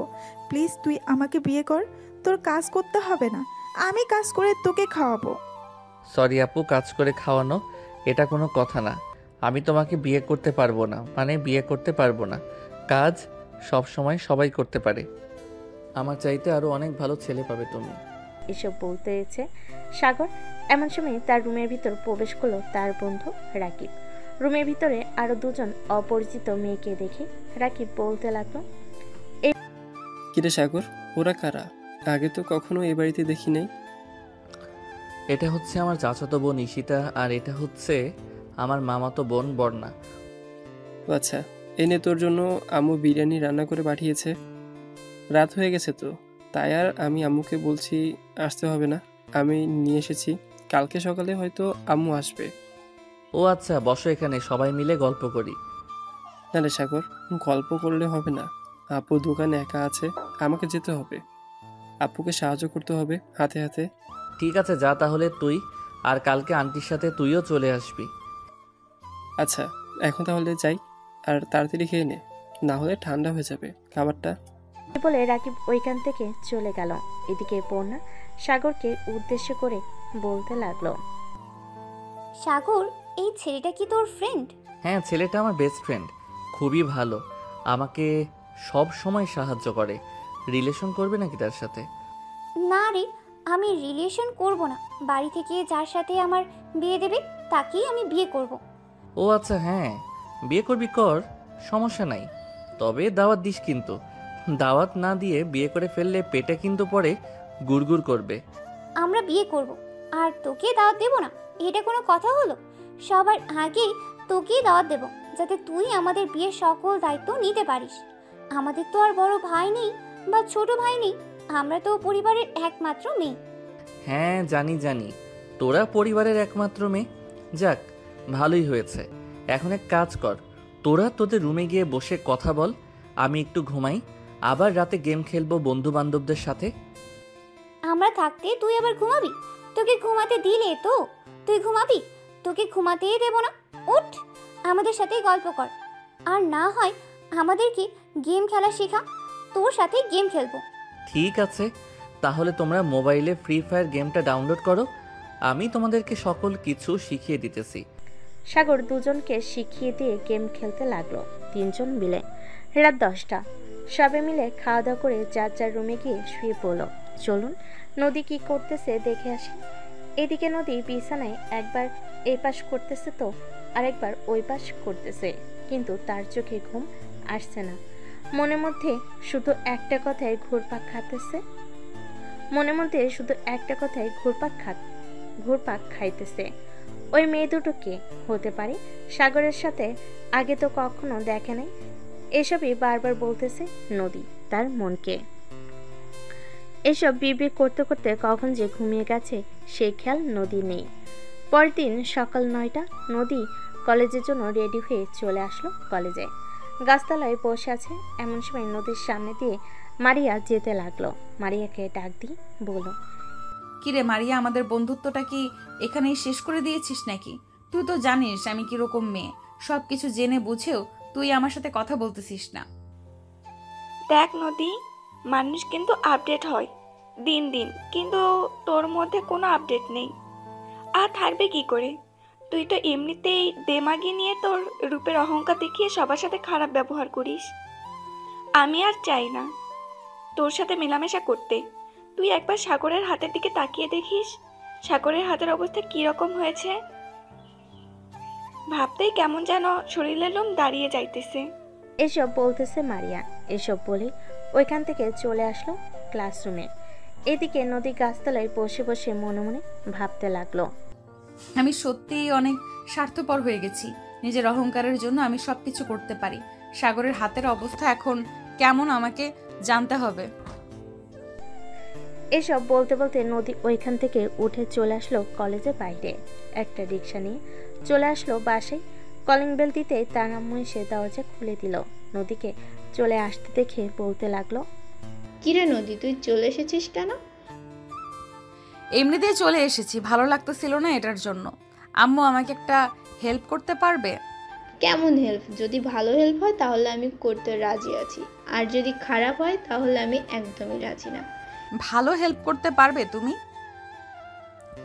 প্লিজ তুই আমাকে বিয়ে কর। তোর কাজ করতে হবে না, আমি কাজ করে তোকে খাওয়াবো। সরি আপু, কাজ করে খাওয়ানো এটা কোনো কথা না। আমি তোমাকে বিয়ে করতে পারবো না, মানে বিয়ে করতে পারবো না। কাজ সব সময় সবাই করতে পারে। আমার চাইতে আরো অনেক ভালো ছেলে পাবে তুমি। এসব বলতেছে সাগর। এমন সময় তার রুমের ভিতর প্রবেশ করলো তার বন্ধু রাকিব। রুমের ভিতরে আরো দুজন অপরিচিত মেয়েকে দেখে রাকিব বলতে লাগলো, কিরে সাগর, ওরা কারা? আগে তো কখনো এ বাড়িতে দেখি নাই। এটা হচ্ছে আমার চাচাতো বোন ঈশিতা, আর এটা হচ্ছে আমার মামাতো বোন বর্ণা। আচ্ছা, এনে তোর জন্য আম্মু বিরিয়ানি রান্না করে পাঠিয়েছে। রাত হয়ে গেছে তো, তাই আর আমি আম্মুকে বলছি আসতে হবে না, আমি নিয়ে এসেছি। কালকে সকালে হয়তো আম্মু আসবে। ও আচ্ছা, বসো এখানে, সবাই মিলে গল্প করি। না রে সাগর, গল্প করলে হবে না। আপু দোকানে একা আছে, আমাকে যেতে হবে। আপুকে সাহায্য করতে হবে হাতে হাতে। ঠিক আছে, যা তাহলে তুই, আর কালকে আন্টির সাথে তুইও চলে আসবি। আচ্ছা এখন তাহলে যাই, আর তাড়াতাড়ি খেয়ে নে, না হলে ঠান্ডা হয়ে যাবে খাবারটা। বলে রাকিব ওইখান থেকে চলে গেল। এদিকে পূর্ণা সাগরকে উদ্দেশ্য করে বলতে লাগলো, সাগর, এই ছেলেটা কি তোর ফ্রেন্ড? হ্যাঁ, ছেলেটা আমার বেস্ট ফ্রেন্ড, খুবই ভালো, আমাকে সব সময় সাহায্য করে। রিলেশন করবে নাকি তার সাথে? না রে, আমি রিলেশন করব না। বাড়ি থেকে যার সাথে আমার বিয়ে দেবে তাকেই আমি বিয়ে করব। ও আচ্ছা, হ্যাঁ বিয়ে করবি কর, সমস্যা নাই, তবে দাওয়াত দিস কিন্তু। দাওয়াত না দিয়ে বিয়ে করে ফেললে পেটে কিন্তু পরে গুড়গুড় করবে। আমরা বিয়ে করব আর তোকে দাওয়াত দেব না, এটা কোনো কথা হলো? সবার আগে তোকেই দাওয়াত দেব, যাতে তুই আমাদের বিয়ের সকল দায়িত্ব নিতে পারিস। আমাদের তো আর বড় ভাই নেই বা ছোট ভাই নেই, আমরা তো পরিবারের একমাত্র মেয়ে। হ্যাঁ জানি জানি, তোরা পরিবারের একমাত্র মেয়ে। যাক, ভালোই হয়েছে। এখন এক কাজ কর, তোরা তোদের রুমে গিয়ে বসে কথা বল, আমি একটু ঘুমাই, আবার রাতে গেম খেলবো বন্ধু বান্ধবদের সাথে। আমরা থাকতে তুই আবার ঘুমাবি? তোকে ঘুমাতে দিলে তো তুই ঘুমাবি? তোকে ঘুমাতেই দেব না। উঠ, আমাদের সাথে গল্প কর, আর না হয় আমাদেরকে গেম খেলা শেখা, তোর সাথে গেম খেলবো। ঠিক আছে, তাহলে তোমরা মোবাইলে ফ্রি ফায়ার গেমটা ডাউনলোড করো, আমি তোমাদেরকে সকল কিছু শিখিয়ে দিতেছি। সাগর দুজনকে শিখিয়ে দিয়ে গেম খেলতে লাগলো, তিনজন মিলে। রাত 10টা, সবে মিলে খাওয়া দাওয়া করে যার যার রুমে গিয়ে শুয়ে পড়ল। চলুন নদী কি করতেছে দেখে আসি। এদিকে নদী বিছানায় একবার এই পাশ করতেছে তো আরেকবার ওই পাশ করতেছে, কিন্তু তার চোখে ঘুম আসছে না। মনের মধ্যে শুধু একটা কথায় ঘুরপাক খাইতেছে, ঘুরপাক খাইতেছে। ওই মেয়ে দুটো কে হতে পারে? সাগরের সাথে আগে তো কখনো দেখে নাই। এসবই বারবার বলতেছে নদী তার মনকে। এসব বিড়বিড় করতে করতে কখন যে ঘুমিয়ে গেছে সেই খেয়াল নদী নেই। পরের দিন সকাল 9টা, নদী কলেজের জন্য রেডি হয়ে চলে আসলো কলেজে। গাছতলায় বসে আছে, এমন সময় নদীর সামনে দিয়ে মারিয়া যেতে লাগলো। মারিয়াকে ডাক দিয়ে বলল, কিরে মারিয়া, আমাদের বন্ধুত্বটা কি এখানেই শেষ করে দিয়েছিস নাকি? তুই তো জানিস আমি কিরকম মেয়ে, সব কিছু জেনে বুঝেও তুই আমার সাথে কথা বলতেছিস না। দেখ নদী, মানুষ কিন্তু আপডেট হয় দিন দিন, কিন্তু তোর মধ্যে কোনো আপডেট নেই, আর থাকবে কি করে? তুই তো এমনিতেই দেমাগি নিয়ে তোর রূপের অহংকার দেখিয়ে সবার সাথে খারাপ ব্যবহার করিস। আমি আর চাই না তোর সাথে মেলামেশা করতে। তুই একবার সাগরের হাতের দিকে তাকিয়ে দেখিস, সাগরের হাতের অবস্থা কীরকম হয়েছে। ভাবতেই কেমন যেন শরীরের লোম দাঁড়িয়ে যাইতেছে। এসব বলতেছে মারিয়া। এসব বলে ওইখান থেকে চলে আসলো ক্লাসরুমে। এদিকে নদী গাছতলায় বসে বসে মনে মনে ভাবতে লাগলো, আমি সত্যিই অনেক স্বার্থপর হয়ে গেছি। নিজের অহংকারের জন্য আমি সবকিছু করতে পারি। সাগরের হাতের অবস্থা এখন কেমন আমাকে জানতে হবে। এসব বলতে বলতে নদী ওইখান থেকে উঠে চলে আসলো কলেজের বাইরে। একটা রিক্সা নিয়ে চলে আসলো বাসায়। কলিং বেল দিতে তার আম্মু এসে দরজা খুলে দিল। নদীকে চলে আসতে দেখে বলতে লাগলো, কিরে নদী, তুই চলে এসেছিস কেন? এমনিতেই চলে এসেছি, ভালো লাগতেছিল না এটার জন্য। আম্মু আমাকে একটা হেল্প করতে পারবে? কেমন হেল্প? যদি ভালো হেল্প হয় তাহলে আমি করতে রাজি আছি, আর যদি খারাপ হয় তাহলে আমি একদমই রাজি না। ভালো হেল্প করতে পারবে তুমি?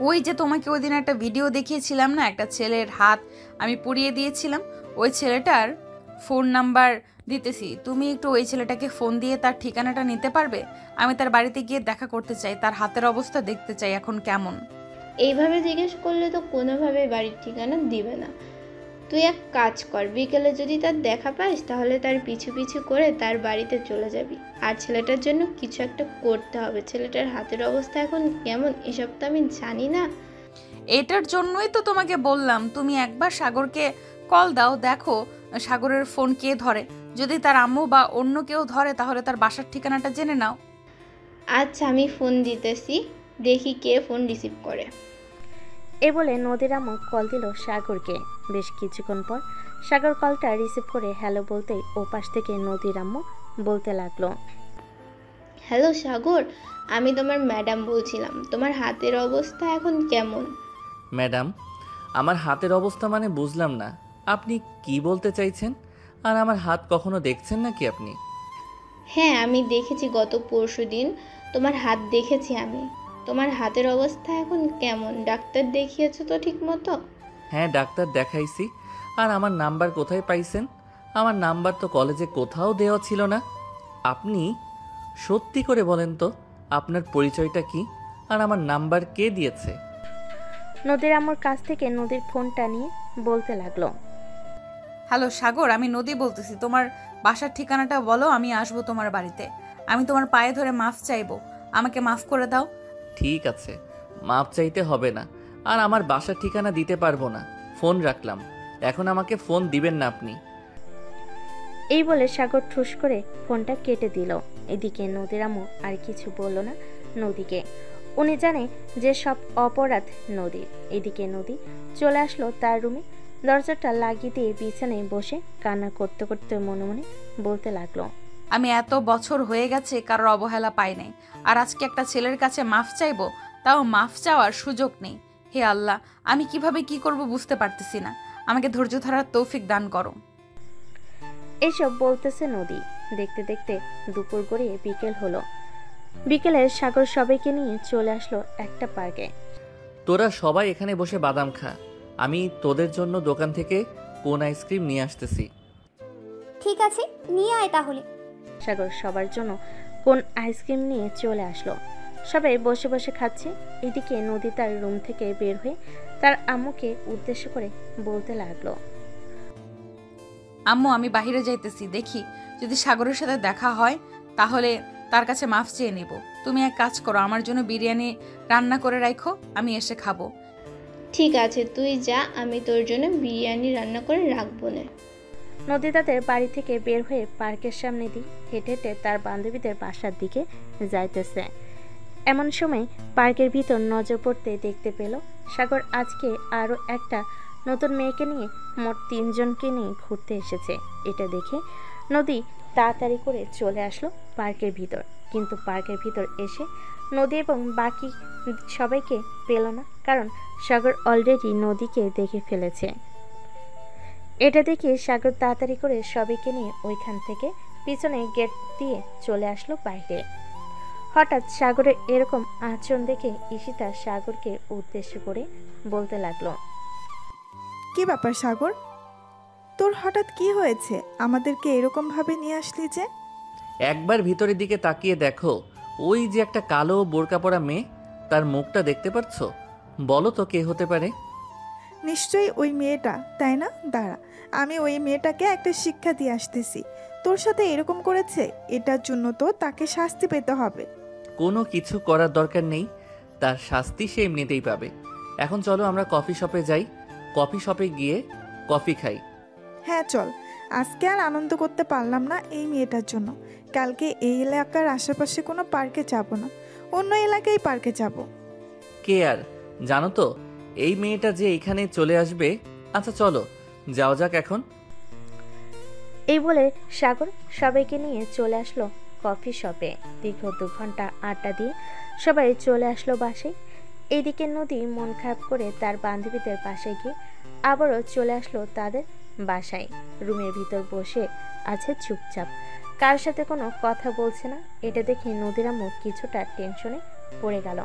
ওই যে তোমাকে ওই দিন একটা ভিডিও দেখিয়েছিলাম না, একটা ছেলের হাত আমি পুড়িয়ে দিয়েছিলাম, ওই ছেলেটার ফোন নাম্বার দিতেছি। তুমি একটু ওই ছেলেটাকে ফোন দিয়ে তার ঠিকানাটা নিতে পারবে? আমি তার বাড়িতে গিয়ে দেখা করতে চাই, তার হাতের অবস্থা দেখতে চাই এখন কেমন। এইভাবে জিজ্ঞেস করলে তো কোনোভাবে বাড়ির ঠিকানা দিবে না। তুই এক কাজ কর, বিকেলে যদি তার দেখা পাস তাহলে তার পিছু পিছু করে তার বাড়িতে চলে যাবি। আর ছেলেটার জন্য কিছু একটা করতে হবে। ছেলেটার হাতের অবস্থা এখন কেমন এসব তো আমি জানি না। এটার জন্যই তো তোমাকে বললাম তুমি একবার সাগরকে কল দাও, দেখো সাগরের ফোন কে ধরে। যদি তার আম্মু বা অন্য কেউ ধরে তাহলে তার বাসার ঠিকানাটা জেনে নাও। আচ্ছা, আমি ফোন দিতেছি, দেখি কে ফোন রিসিভ করে। এ বলে নদীর আম্মু কল দিল সাগরকে। বেশ কিছুক্ষণ পর সাগর কলটা রিসিভ করে হ্যালো বলতেই ওপাশ থেকে নদীর আম্মু বলতে লাগলো, হ্যালো সাগর, আমি তোমার ম্যাডাম বলছিলাম, তোমার হাতের অবস্থা এখন কেমন? ম্যাডাম, আমার হাতের অবস্থা মানে বুঝলাম না, আপনি কি বলতে চাইছেন? আর আমার হাত কখনো দেখছেন নাকি আপনি? হ্যাঁ, আমি দেখেছি গত পরশুদিন তোমার হাত দেখেছি আমি। তোমার হাতের অবস্থা এখন কেমন? ডাক্তার দেখিয়েছো তো ঠিক মতো? হ্যাঁ, ডাক্তার দেখাইছি। আর আমার নাম্বার কোথায় পাইছেন? আমার নাম্বার তো কলেজে কোথাও দেওয়া ছিল না। আপনি সত্যি করে বলেন তো, আপনার পরিচয়টা কি আর আমার নাম্বার কে দিয়েছে? নদীর আম্মুর কাছ থেকে নদীর ফোনটা নিয়ে বলতে লাগলো, হ্যালো সাগর, আমি নদী বলতেছি। তোমার বাসার ঠিকানাটা বলো, আমি আসবো তোমার বাড়িতে। আমি তোমার পায়ে ধরে মাফ চাইবো, আমাকে মাফ করে দাও। ঠিক আছে, মাপ চাইতে হবে না। আর আমার বাসার ঠিকানা দিতে পারবো না। ফোন রাখলাম। এখন আমাকে ফোন দিবেন না আপনি। এই বলে সাগর ঠুস করে ফোনটা কেটে দিল। এদিকে নদীর আম্মু আর কিছু বলল না নদীকে। উনি জানে যে সব অপরাধ নদীর। এদিকে নদী চলে আসলো তার রুমে, দরজাটা লাগিয়ে দিয়ে বিছানায় বসে কান্না করতে করতে মনে মনে বলতে লাগলো, আমি এত বছর হয়ে গেছে কারোর অবহেলা পাই নাই, আর আজকে একটা ছেলের কাছে মাফ চাইবো, তাও মাফ চাওয়ার সুযোগ নেই। হে আল্লাহ, আমি কিভাবে কি করব বুঝতে পারতেছি না। আমাকে ধৈর্য ধরার তৌফিক দান করো। এইসব বলতেছে নদী। দেখতে দেখতে দুপুর গড়িয়ে বিকেল হলো। বিকেলে সাগর সবাইকে নিয়ে চলে আসলো একটা পার্কে। তোরা সবাই এখানে বসে বাদাম খা। আমি তোদের জন্য দোকান থেকে কোন আইসক্রিম নিয়ে আসতেছি। ঠিক আছে, নিয়ে আয় তাহলে। সাগর সবার জন্য কোন আইসক্রিম নিয়ে চলে আসলো। সবাই বসে বসে খাচ্ছে। এদিকে নদী তার রুম থেকে বের হয়ে তার আম্মুকে উদ্দেশ্য করে বলতে লাগলো, আম্মু, আমি বাইরে যাইতেছি, দেখি যদি সাগরের সাথে দেখা হয় তাহলে তার কাছে মাফ চেয়ে নিব। তুমি এক কাজ করো, আমার জন্য বিরিয়ানি রান্না করে রাখো, আমি এসে খাবো। ঠিক আছে, তুই যা, আমি তোর জন্য বিরিয়ানি রান্না করে রাখবো না। নদী তাদের বাড়ি থেকে বের হয়ে পার্কের সামনে দিয়ে হেঁটে হেঁটে তার বান্ধবীদের বাসার দিকে যাইতেছে। এমন সময় পার্কের ভিতর নজর পড়তে দেখতে পেল সাগর আজকে আরও একটা নতুন মেয়েকে নিয়ে মোট 3 জনকে নিয়ে ঘুরতে এসেছে। এটা দেখে নদী তাড়াতাড়ি করে চলে আসলো পার্কের ভিতর। কিন্তু পার্কের ভিতর এসে নদী এবং বাকি সবাইকে পেল না, কারণ সাগর অলরেডি নদীকে দেখে ফেলেছে। এটা দেখে সাগর তাড়াতাড়ি করে সবাইকে নিয়ে ওইখান থেকে পিছনে গেট দিয়ে চলে আসলো বাইরে। হঠাৎ সাগরের এরকম আচরণ দেখে ঈশিতা সাগরকে উদ্দেশ্য করে বলতে লাগলো, কি ব্যাপার সাগর, তোর হঠাৎ কি হয়েছে? আমাদেরকে এরকম ভাবে নিয়ে আসলি যে? একবার ভিতরের দিকে তাকিয়ে দেখো, ওই যে একটা কালো বোরকা পরা মেয়ে, তার মুখটা দেখতে পাচ্ছ? বলো তো কে হতে পারে? নিশ্চয়ই ওই মেয়েটা, তাই না? দাঁড়া, আমি ওই মেয়েটাকে একটা শিক্ষা দিয়ে আসতেছি। তোর সাথে এরকম করেছে, এটার জন্য তো তাকে শাস্তি পেতে হবে। কোনো কিছু করার দরকার নেই, তার শাস্তি সে এমনিতেই পাবে। এখন চলো আমরা কফি শপে যাই, কফি শপে গিয়ে কফি খাই। হ্যাঁ চল, আজকে আর আনন্দ করতে পারলাম না এই মেয়েটার জন্য। কালকে এই এলাকার আশেপাশে কোনো পার্কে যাব না, অন্য এলাকায় পার্কে যাব। কে আর জানো তো এই মেয়েটা যে এখানে চলে আসবে। আচ্ছা চলো যাও যাক এখন। এই বলে সাগর সবাইকে নিয়ে চলে আসলো কফি শপে। দীর্ঘ 2 ঘন্টা আড্ডা দিয়ে সবাই চলে আসলো বাসায়। এইদিকে নদী মন খারাপ করে তার বান্ধবীদের বাসায় গিয়ে আবারও চলে আসলো তাদের বাসায়। রুমের ভিতর বসে আছে চুপচাপ, কার সাথে কোনো কথা বলছে না। এটা দেখে নদীর আম্মু কিছুটা টেনশনে পড়ে গেল।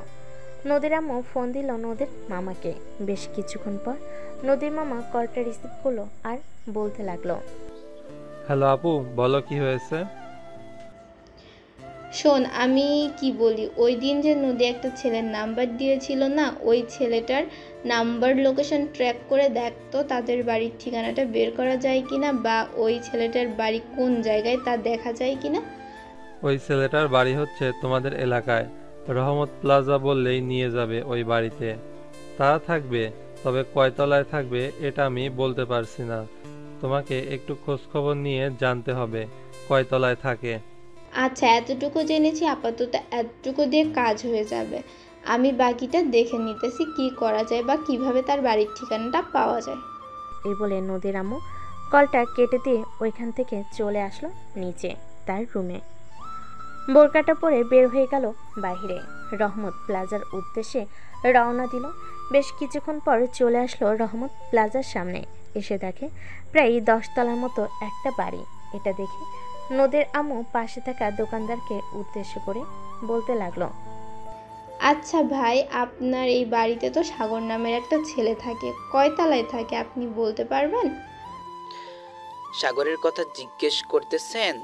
নদীর আম্মু ফোন দিল নদীর মামাকে। বেশ কিছুক্ষণ পর নদীর মামা কলটা রিসিভ করলো আর বলতে লাগলো, হ্যালো আপু, বলো কি হয়েছে? শোন, আমি কি বলি, ওই দিন যে নদী একটা ছেলের নাম্বার দিয়েছিল না, ওই ছেলেটার নাম্বার লোকেশন ট্র্যাক করে দেখতো তাদের বাড়ির ঠিকানাটা বের করা যায় কিনা, বা ওই ছেলেটার বাড়ি কোন জায়গায় তা দেখা যায় কিনা। ওই ছেলেটার বাড়ি হচ্ছে তোমাদের এলাকায়, রহমত প্লাজা বললেই নিয়ে যাবে ওই বাড়িতে। তারা থাকবে, তবে কয়তলায় থাকবে এটা আমি বলতে পারছি না। তোমাকে একটু খোঁজখবর নিয়ে জানতে হবে কয়তলায় থাকে। আচ্ছা, এতটুকু জেনেছি, আপাতত এতটুকু দিয়ে কাজ হয়ে যাবে। আমি বাকিটা দেখে নিতেছি কি করা যায় বা কিভাবে তার বাড়ির ঠিকানাটা পাওয়া যায়। এই বলে নদীর আম্মু কলটা কেটে দিয়ে ওইখান থেকে চলে আসলো নিচে তার রুমে। বোরকাটা পরে বের হয়ে গেল বাইরে। রহমত প্লাজার উদ্দেশ্যে রওনা দিল। বেশ কিছুক্ষণ পর চলে আসলো রহমত প্লাজার সামনে। এসে দেখে প্রায় 10 তলার মতো একটা বাড়ি। এটা দেখে নদীর আম্মু পাশে থাকা দোকানদারকে উদ্দেশ্য করে বলতে লাগলো, আচ্ছা ভাই, আপনার এই বাড়িতে তো সাগর নামের একটা ছেলে থাকে, কয় তলায় থাকে আপনি বলতে পারবেন? সাগরের কথা জিজ্ঞেস করতেছেন?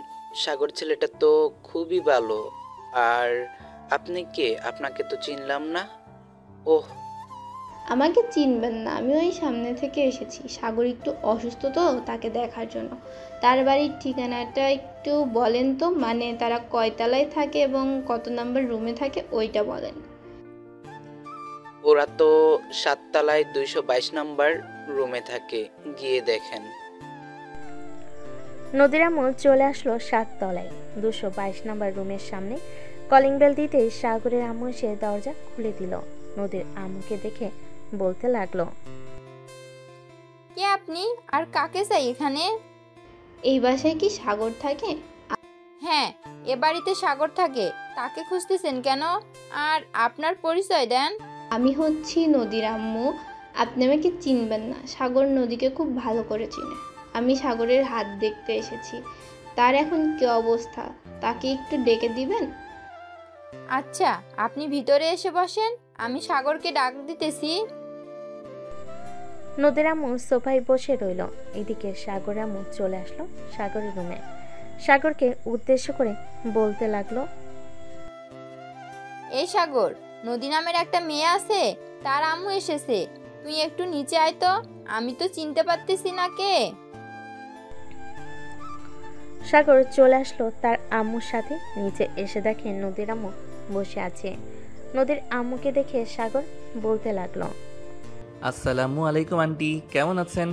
সাগর ছেলেটা তো খুবই ভালো। আর আপনি কে? আপনাকে তো চিনলাম না। ওহ, আমাকে চিনবেন না, আমি ওই সামনে থেকে এসেছি। সাগর একটু অসুস্থ তো, তাকে দেখার জন্য। তার বাড়ির ঠিকানাটা একটু বলেন তো, মানে তারা কয়তলায় থাকে এবং কত নাম্বার রুমে থাকে ওইটা বলেন। ওরা তো 7 তলায় 222 নাম্বার রুমে থাকে, গিয়ে দেখেন। নদীর আম্মু চলে আসলো 7 তলায় 222 নম্বর রুমের সামনে। কলিং বেল দিতে সাগরের আম্মু এসে দরজা খুলে দিল। নদীর আম্মুকে দেখে বলতে লাগলো, কে আপনি আর কাকে চাই এখানে? এই বাসায় কি সাগর থাকে? হ্যাঁ, এ বাড়িতে সাগর থাকে। তাকে খুঁজতেছেন কেন? আর আপনার পরিচয় দেন। আমি হচ্ছি নদীর আম্মু। আপনি আমাকে চিনবেন না, সাগর নদীকে খুব ভালো করে চিনে। আমি সাগরের হাত দেখতে এসেছি, তার এখন কি অবস্থা তাকে একটু ডেকে দিবেন? আচ্ছা, আপনি ভিতরে এসে বসেন, আমি সাগরকে ডাক দিতেছি। নদীর আম্মু সোফায় বসে রইল। এদিকে সাগর আম্মু চলে আসলো সাগরের রুমে। সাগরকে উদ্দেশ্য করে বলতে লাগলো, এই সাগর, নদী নামের একটা মেয়ে আছে, তার আম্মু এসেছে। তুই একটু নিচে আয় তো, আমি তো চিনতে পারতেছি না কে। সাগর চলে আসলো তার আম্মুর সাথে। নিচে এসে দেখে নদীর আম্মু বসে আছে। নদীর আম্মুকে দেখে সাগর বলতে লাগলো, আসসালামু আলাইকুম আন্টি, কেমন আছেন?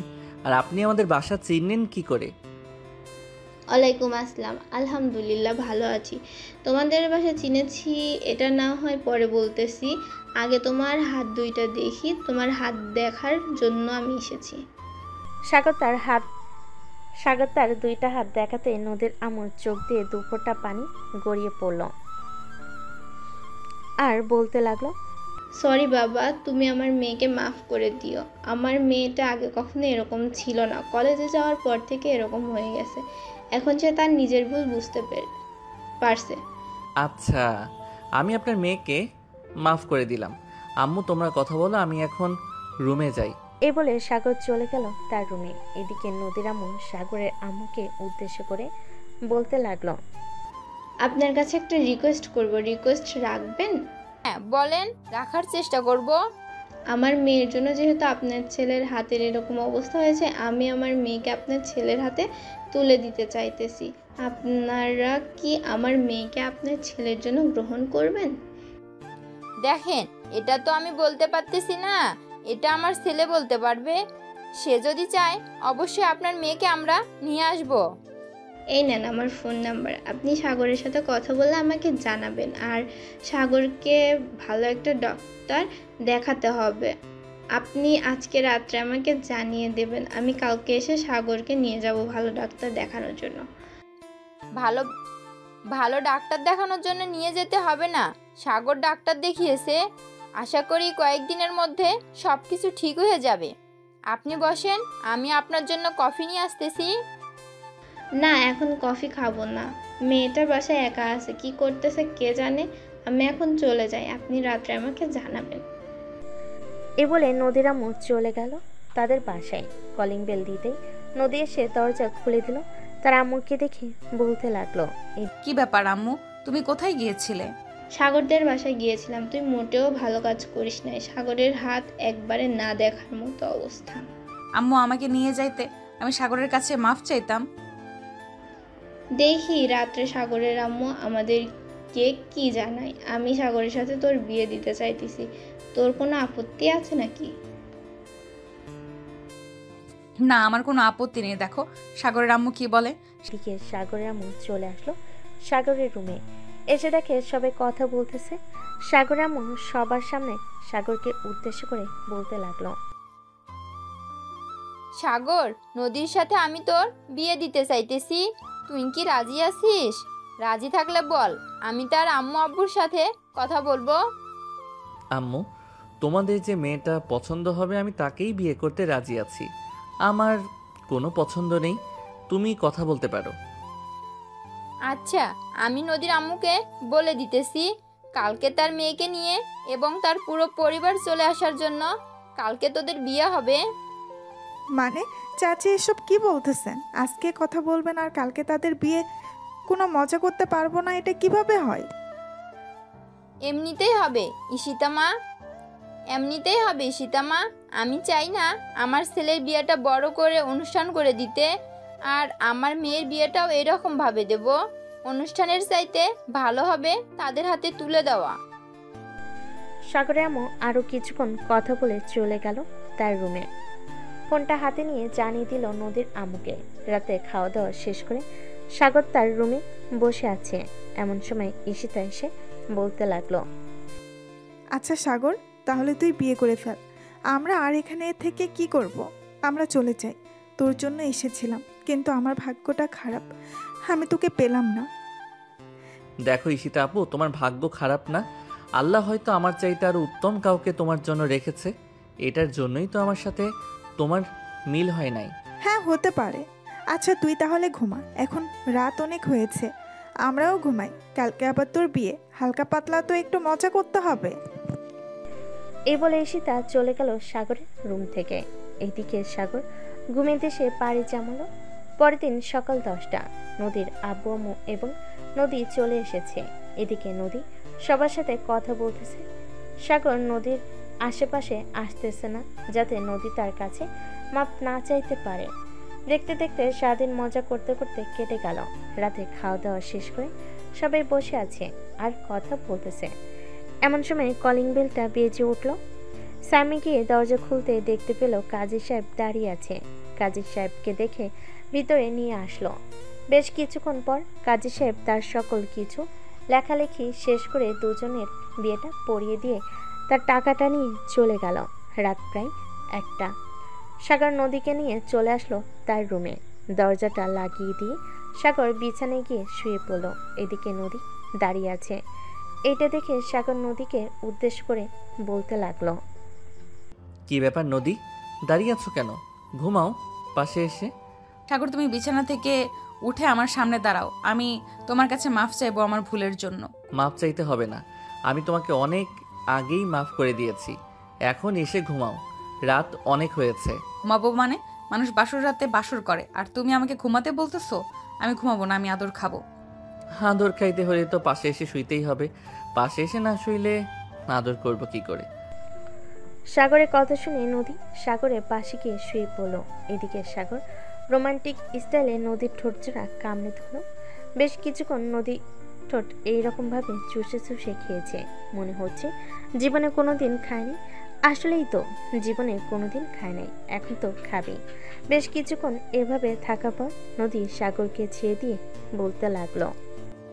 আর আপনি আমাদের বাসা চিনলেন কি করে? ওয়ালাইকুম আসসালাম, আলহামদুলিল্লাহ ভালো আছি। তোমাদের বাসা চিনেছি এটা না হয় পরে বলতেছি, আগে তোমার হাত দুইটা দেখি। তোমার হাত দেখার জন্য আমি এসেছি। সাগর তার দুইটা হাত দেখাতে নদীর আম্মুর চোখ দিয়ে দুফোঁটা পানি গড়িয়ে পড়ল আর বলতে লাগলো, সরি বাবা, তুমি আমার মেয়েকে মাফ করে দিও। আমার মেয়েটা আগে কখনো এরকম ছিল না, কলেজে যাওয়ার পর থেকে এরকম হয়ে গেছে। এখন সে তার নিজের ভুল বুঝতে পারছে। আচ্ছা, আমি আপনার মেয়েকে মাফ করে দিলাম। আম্মু তোমরা কথা বলো, আমি এখন রুমে যাই। এই বলে সাগর চলে গেল তার রুমে। এদিকে নদীর আম্মু সাগরের আম্মুকে উদ্দেশ্য করে বলতে লাগলো, আপনার কাছে একটা রিকোয়েস্ট করব, রিকোয়েস্ট রাখবেন? হ্যাঁ বলেন, রাখার চেষ্টা করব। আমার মেয়ের জন্য যেহেতু আপনার ছেলের হাতের এরকম অবস্থা হয়েছে, আমি আমার মেয়েকে আপনার ছেলের হাতে তুলে দিতে চাইতেছি। আপনারা কি আমার মেয়েকে আপনার ছেলের জন্য গ্রহণ করবেন? দেখেন, এটা তো আমি বলতে পারতেছি না, এটা আমার ছেলে বলতে পারবে। সে যদি চায় অবশ্যই আপনার মেয়েকে আমরা নিয়ে আসব। এই নেন আমার ফোন নাম্বার, আপনি সাগরের সাথে কথা বলে আমাকে জানাবেন। আর সাগরকে ভালো একটা ডক্টর দেখাতে হবে। আপনি আজকে রাত্রে আমাকে জানিয়ে দেবেন, আমি কালকে এসে সাগরকে নিয়ে যাব ভালো ডাক্তার দেখানোর জন্য। ভালো ডাক্তার দেখানোর জন্য নিয়ে যেতে হবে না, সাগর ডাক্তার দেখিয়েছে। আশা করি কয়েকদিনের মধ্যে সব কিছু ঠিক হয়ে যাবে। আপনি বসেন, আমি আপনার জন্য কফি নিয়ে আসতেছি। না, এখন কফি খাবো না। মেয়েটার বাসায় একা আছে, কি করতেছে কে জানে। আমি এখন চলে যাই, আপনি রাত্রে আমাকে জানাবেন। এ বলে নদীর আম্মু চলে গেল তাদের বাসায়। কলিং বেল দিতেই নদী এসে দরজা খুলে দিল। তার আম্মুকে দেখে বলতে লাগলো, কি ব্যাপার আম্মু, তুমি কোথায় গিয়েছিলে? সাগরদের বাসায় গিয়েছিলাম। তুই মোটেও ভালো কাজ করিস নাই, সাগরের হাত একবারে না দেখার মতো অবস্থা। আম্মু আমাকে নিয়ে যাইতে, আমি সাগরের কাছে মাফ চাইতাম। দেখি রাত্রে সাগরের আম্মু আমাদেরকে কি জানায়। আমি সাগরের সাথে তোর বিয়ে দিতে চাইতেছি, তোর কোনো আপত্তি আছে নাকি? না, আমার কোনো আপত্তি নেই। দেখো সাগরের আম্মু কি বলে। দিকে সাগরের আম্মু চলে আসলো সাগরের রুমে। এসে দেখে সবাই কথা বলতেছে। সাগরের আম্মু সবার সামনে সাগরকে উদ্দেশ্য করে বলতে লাগলো, সাগর, নদীর সাথে আমি তোর বিয়ে দিতে চাইতেছি, তুই কি রাজি আছিস? রাজি থাকলে বল, আমি তার আম্মু আব্বুর সাথে কথা বলবো। আম্মু, তোমাদের যে মেয়েটা পছন্দ হবে আমি তাকেই বিয়ে করতে রাজি আছি। আমার কোনো পছন্দ নেই, তুমি কথা বলতে পারো। আচ্ছা, আমি নদীর আম্মুকে বলে দিতেছি কালকে তার মেয়েকে নিয়ে এবং তার পুরো পরিবার চলে আসার জন্য। কালকে তোদের বিয়ে হবে। মানে চাচি এসব কি বলতেছেন? আজকে কথা বলবেন আর কালকে তাদের বিয়ে? কোনো মজা করতে পারবো না, এটা কিভাবে হয়? এমনিতেই হবে ঈশিতা মা, এমনিতেই হবে ঈশিতা মা। আমি চাই না আমার ছেলের বিয়েটা বড় করে অনুষ্ঠান করে দিতে, আর আমার মেয়ের বিয়েটাও এরকম ভাবে দেব। অনুষ্ঠানের চাইতে ভালো হবে তাদের হাতে তুলে দেওয়া। সাগরের আম্মু আরও কিছুক্ষণ কথা বলে চলে গেল তার রুমে। ফোনটা হাতে নিয়ে জানিয়ে দিল নদীর আম্মুকে। রাতে খাওয়া দাওয়া শেষ করে সাগর তার রুমে বসে আছে। এমন সময় ঈশিতা এসে বলতে লাগলো, আচ্ছা সাগর, তাহলে তুই বিয়ে করে ফেল। আমরা আর এখানে থেকে কি করব? আমরা চলে যাই। তোর জন্য এসেছিলাম, কিন্তু আমার ভাগ্যটা খারাপ, আমি তোকে পেলাম না। দেখো ঈশিতা আপু, তোমার ভাগ্য খারাপ না, আল্লাহ হয়তো আমার চাইতে আরো উত্তম কাউকে তোমার জন্য রেখেছে। এটার জন্যই তো আমার সাথে তোমার মিল হয় নাই। হ্যাঁ, হতে পারে। আচ্ছা তুই তাহলে ঘুমা, এখন রাত অনেক হয়েছে, আমরাও ঘুমাই। কালকে আবার তোর বিয়ে, হালকা পাতলা তো একটু মজা করতে হবে। এই বলে ঈশিতা চলে গেল সাগরের রুম থেকে। এইদিকে সাগর ঘুমের দেশে পাড়ি জামালো। পরের দিন সকাল 10টা। নদীর আব্বু আম্মু এবং নদী চলে এসেছে। এদিকে নদী সবার সাথে কথা বলতেছে। সাগর নদীর আশেপাশে আসতেছে না, যাতে নদী তার কাছে মাপ না চাইতে পারে। দেখতে দেখতে সারাদিন মজা করতে করতে কেটে গেল। রাতে খাওয়া দাওয়া শেষ করে সবাই বসে আছে আর কথা বলতেছে। এমন সময় কলিং বেলটা বেজে উঠল। স্বামী গিয়ে দরজা খুলতে দেখতে পেল কাজী সাহেব দাঁড়িয়ে আছে। কাজী সাহেবকে দেখে ভিতরে নিয়ে আসলো। বেশ কিছুক্ষণ পর কাজী সাহেব তার সকল কিছু লেখালেখি শেষ করে দুজনের বিয়েটা পড়িয়ে দিয়ে তার টাকাটা নিয়ে চলে গেল। রাত প্রায় 1টা। সাগর নদীকে নিয়ে চলে আসলো তার রুমে। দরজাটা লাগিয়ে দিয়ে সাগর বিছানায় গিয়ে শুয়ে পড়ল। এদিকে নদী দাঁড়িয়ে আছে। এটা দেখে সাগর নদীকে উদ্দেশ্য করে বলতে লাগলো, কি ব্যাপার নদী, দাঁড়িয়ে আছো কেন? ঘুমাও পাশে এসে। সাগর, তুমি বিছানা থেকে উঠে আমার সামনে দাঁড়াও। আমি তোমার কাছে মাফ চাইবো আমার ভুলের জন্য। মাফ চাইতে হবে না, আমি তোমাকে অনেক আগেই মাফ করে দিয়েছি। এখন এসে ঘুমাও, রাত অনেক হয়েছে। ঘুমাবো মানে? মানুষ বাসর রাতে বাসর করে, আর তুমি আমাকে ঘুমাতে বলতেছো? আমি ঘুমাবো না, আমি আদর খাবো। আদর খাইতে হলে তো পাশে এসে শুইতেই হবে। পাশে এসে না শুইলে আদর করব কি করে? সাগরের কথা শুনে নদী সাগরের পাশে গিয়ে শুয়ে পড়ল। এদিকে সাগর রোমান্টিক স্টাইলে নদীর ঠোঁট জোড়া কামড়ে ধরল। বেশ কিছুক্ষণ নদী ঠোঁট এইরকম ভাবে চুষে চুষে খেয়েছে। মনে হচ্ছে জীবনে কোনোদিন খায়নি। আসলেই তো জীবনে কোনোদিন খায় নাই, এখন তো খাবে। বেশ কিছুক্ষণ এভাবে থাকার পর নদী সাগরকে ছেড়ে দিয়ে বলতে লাগলো,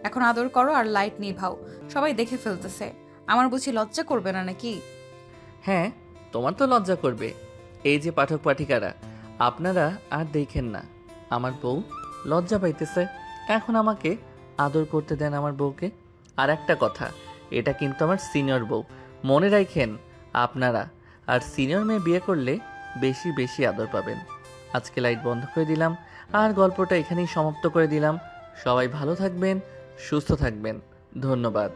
এখন আদর করো আর লাইট নিভাও, সবাই দেখে ফেলতেছে। আমার বুঝি লজ্জা করবে না নাকি? হ্যাঁ, তোমার তো লজ্জা করবে। এই যে পাঠক পাঠিকারা, আপনারা আর দেখেন না, আমার বউ লজ্জা পাইতেছে। এখন আমাকে আদর করতে দেন আমার বউকে। আর একটা কথা, এটা কিন্তু আমার সিনিয়র বউ, মনে রাখেন আপনারা। আর সিনিয়র মেয়ে বিয়ে করলে বেশি বেশি আদর পাবেন। আজকে লাইট বন্ধ করে দিলাম আর গল্পটা এখানেই সমাপ্ত করে দিলাম। সবাই ভালো থাকবেন, সুস্থ থাকবেন। ধন্যবাদ।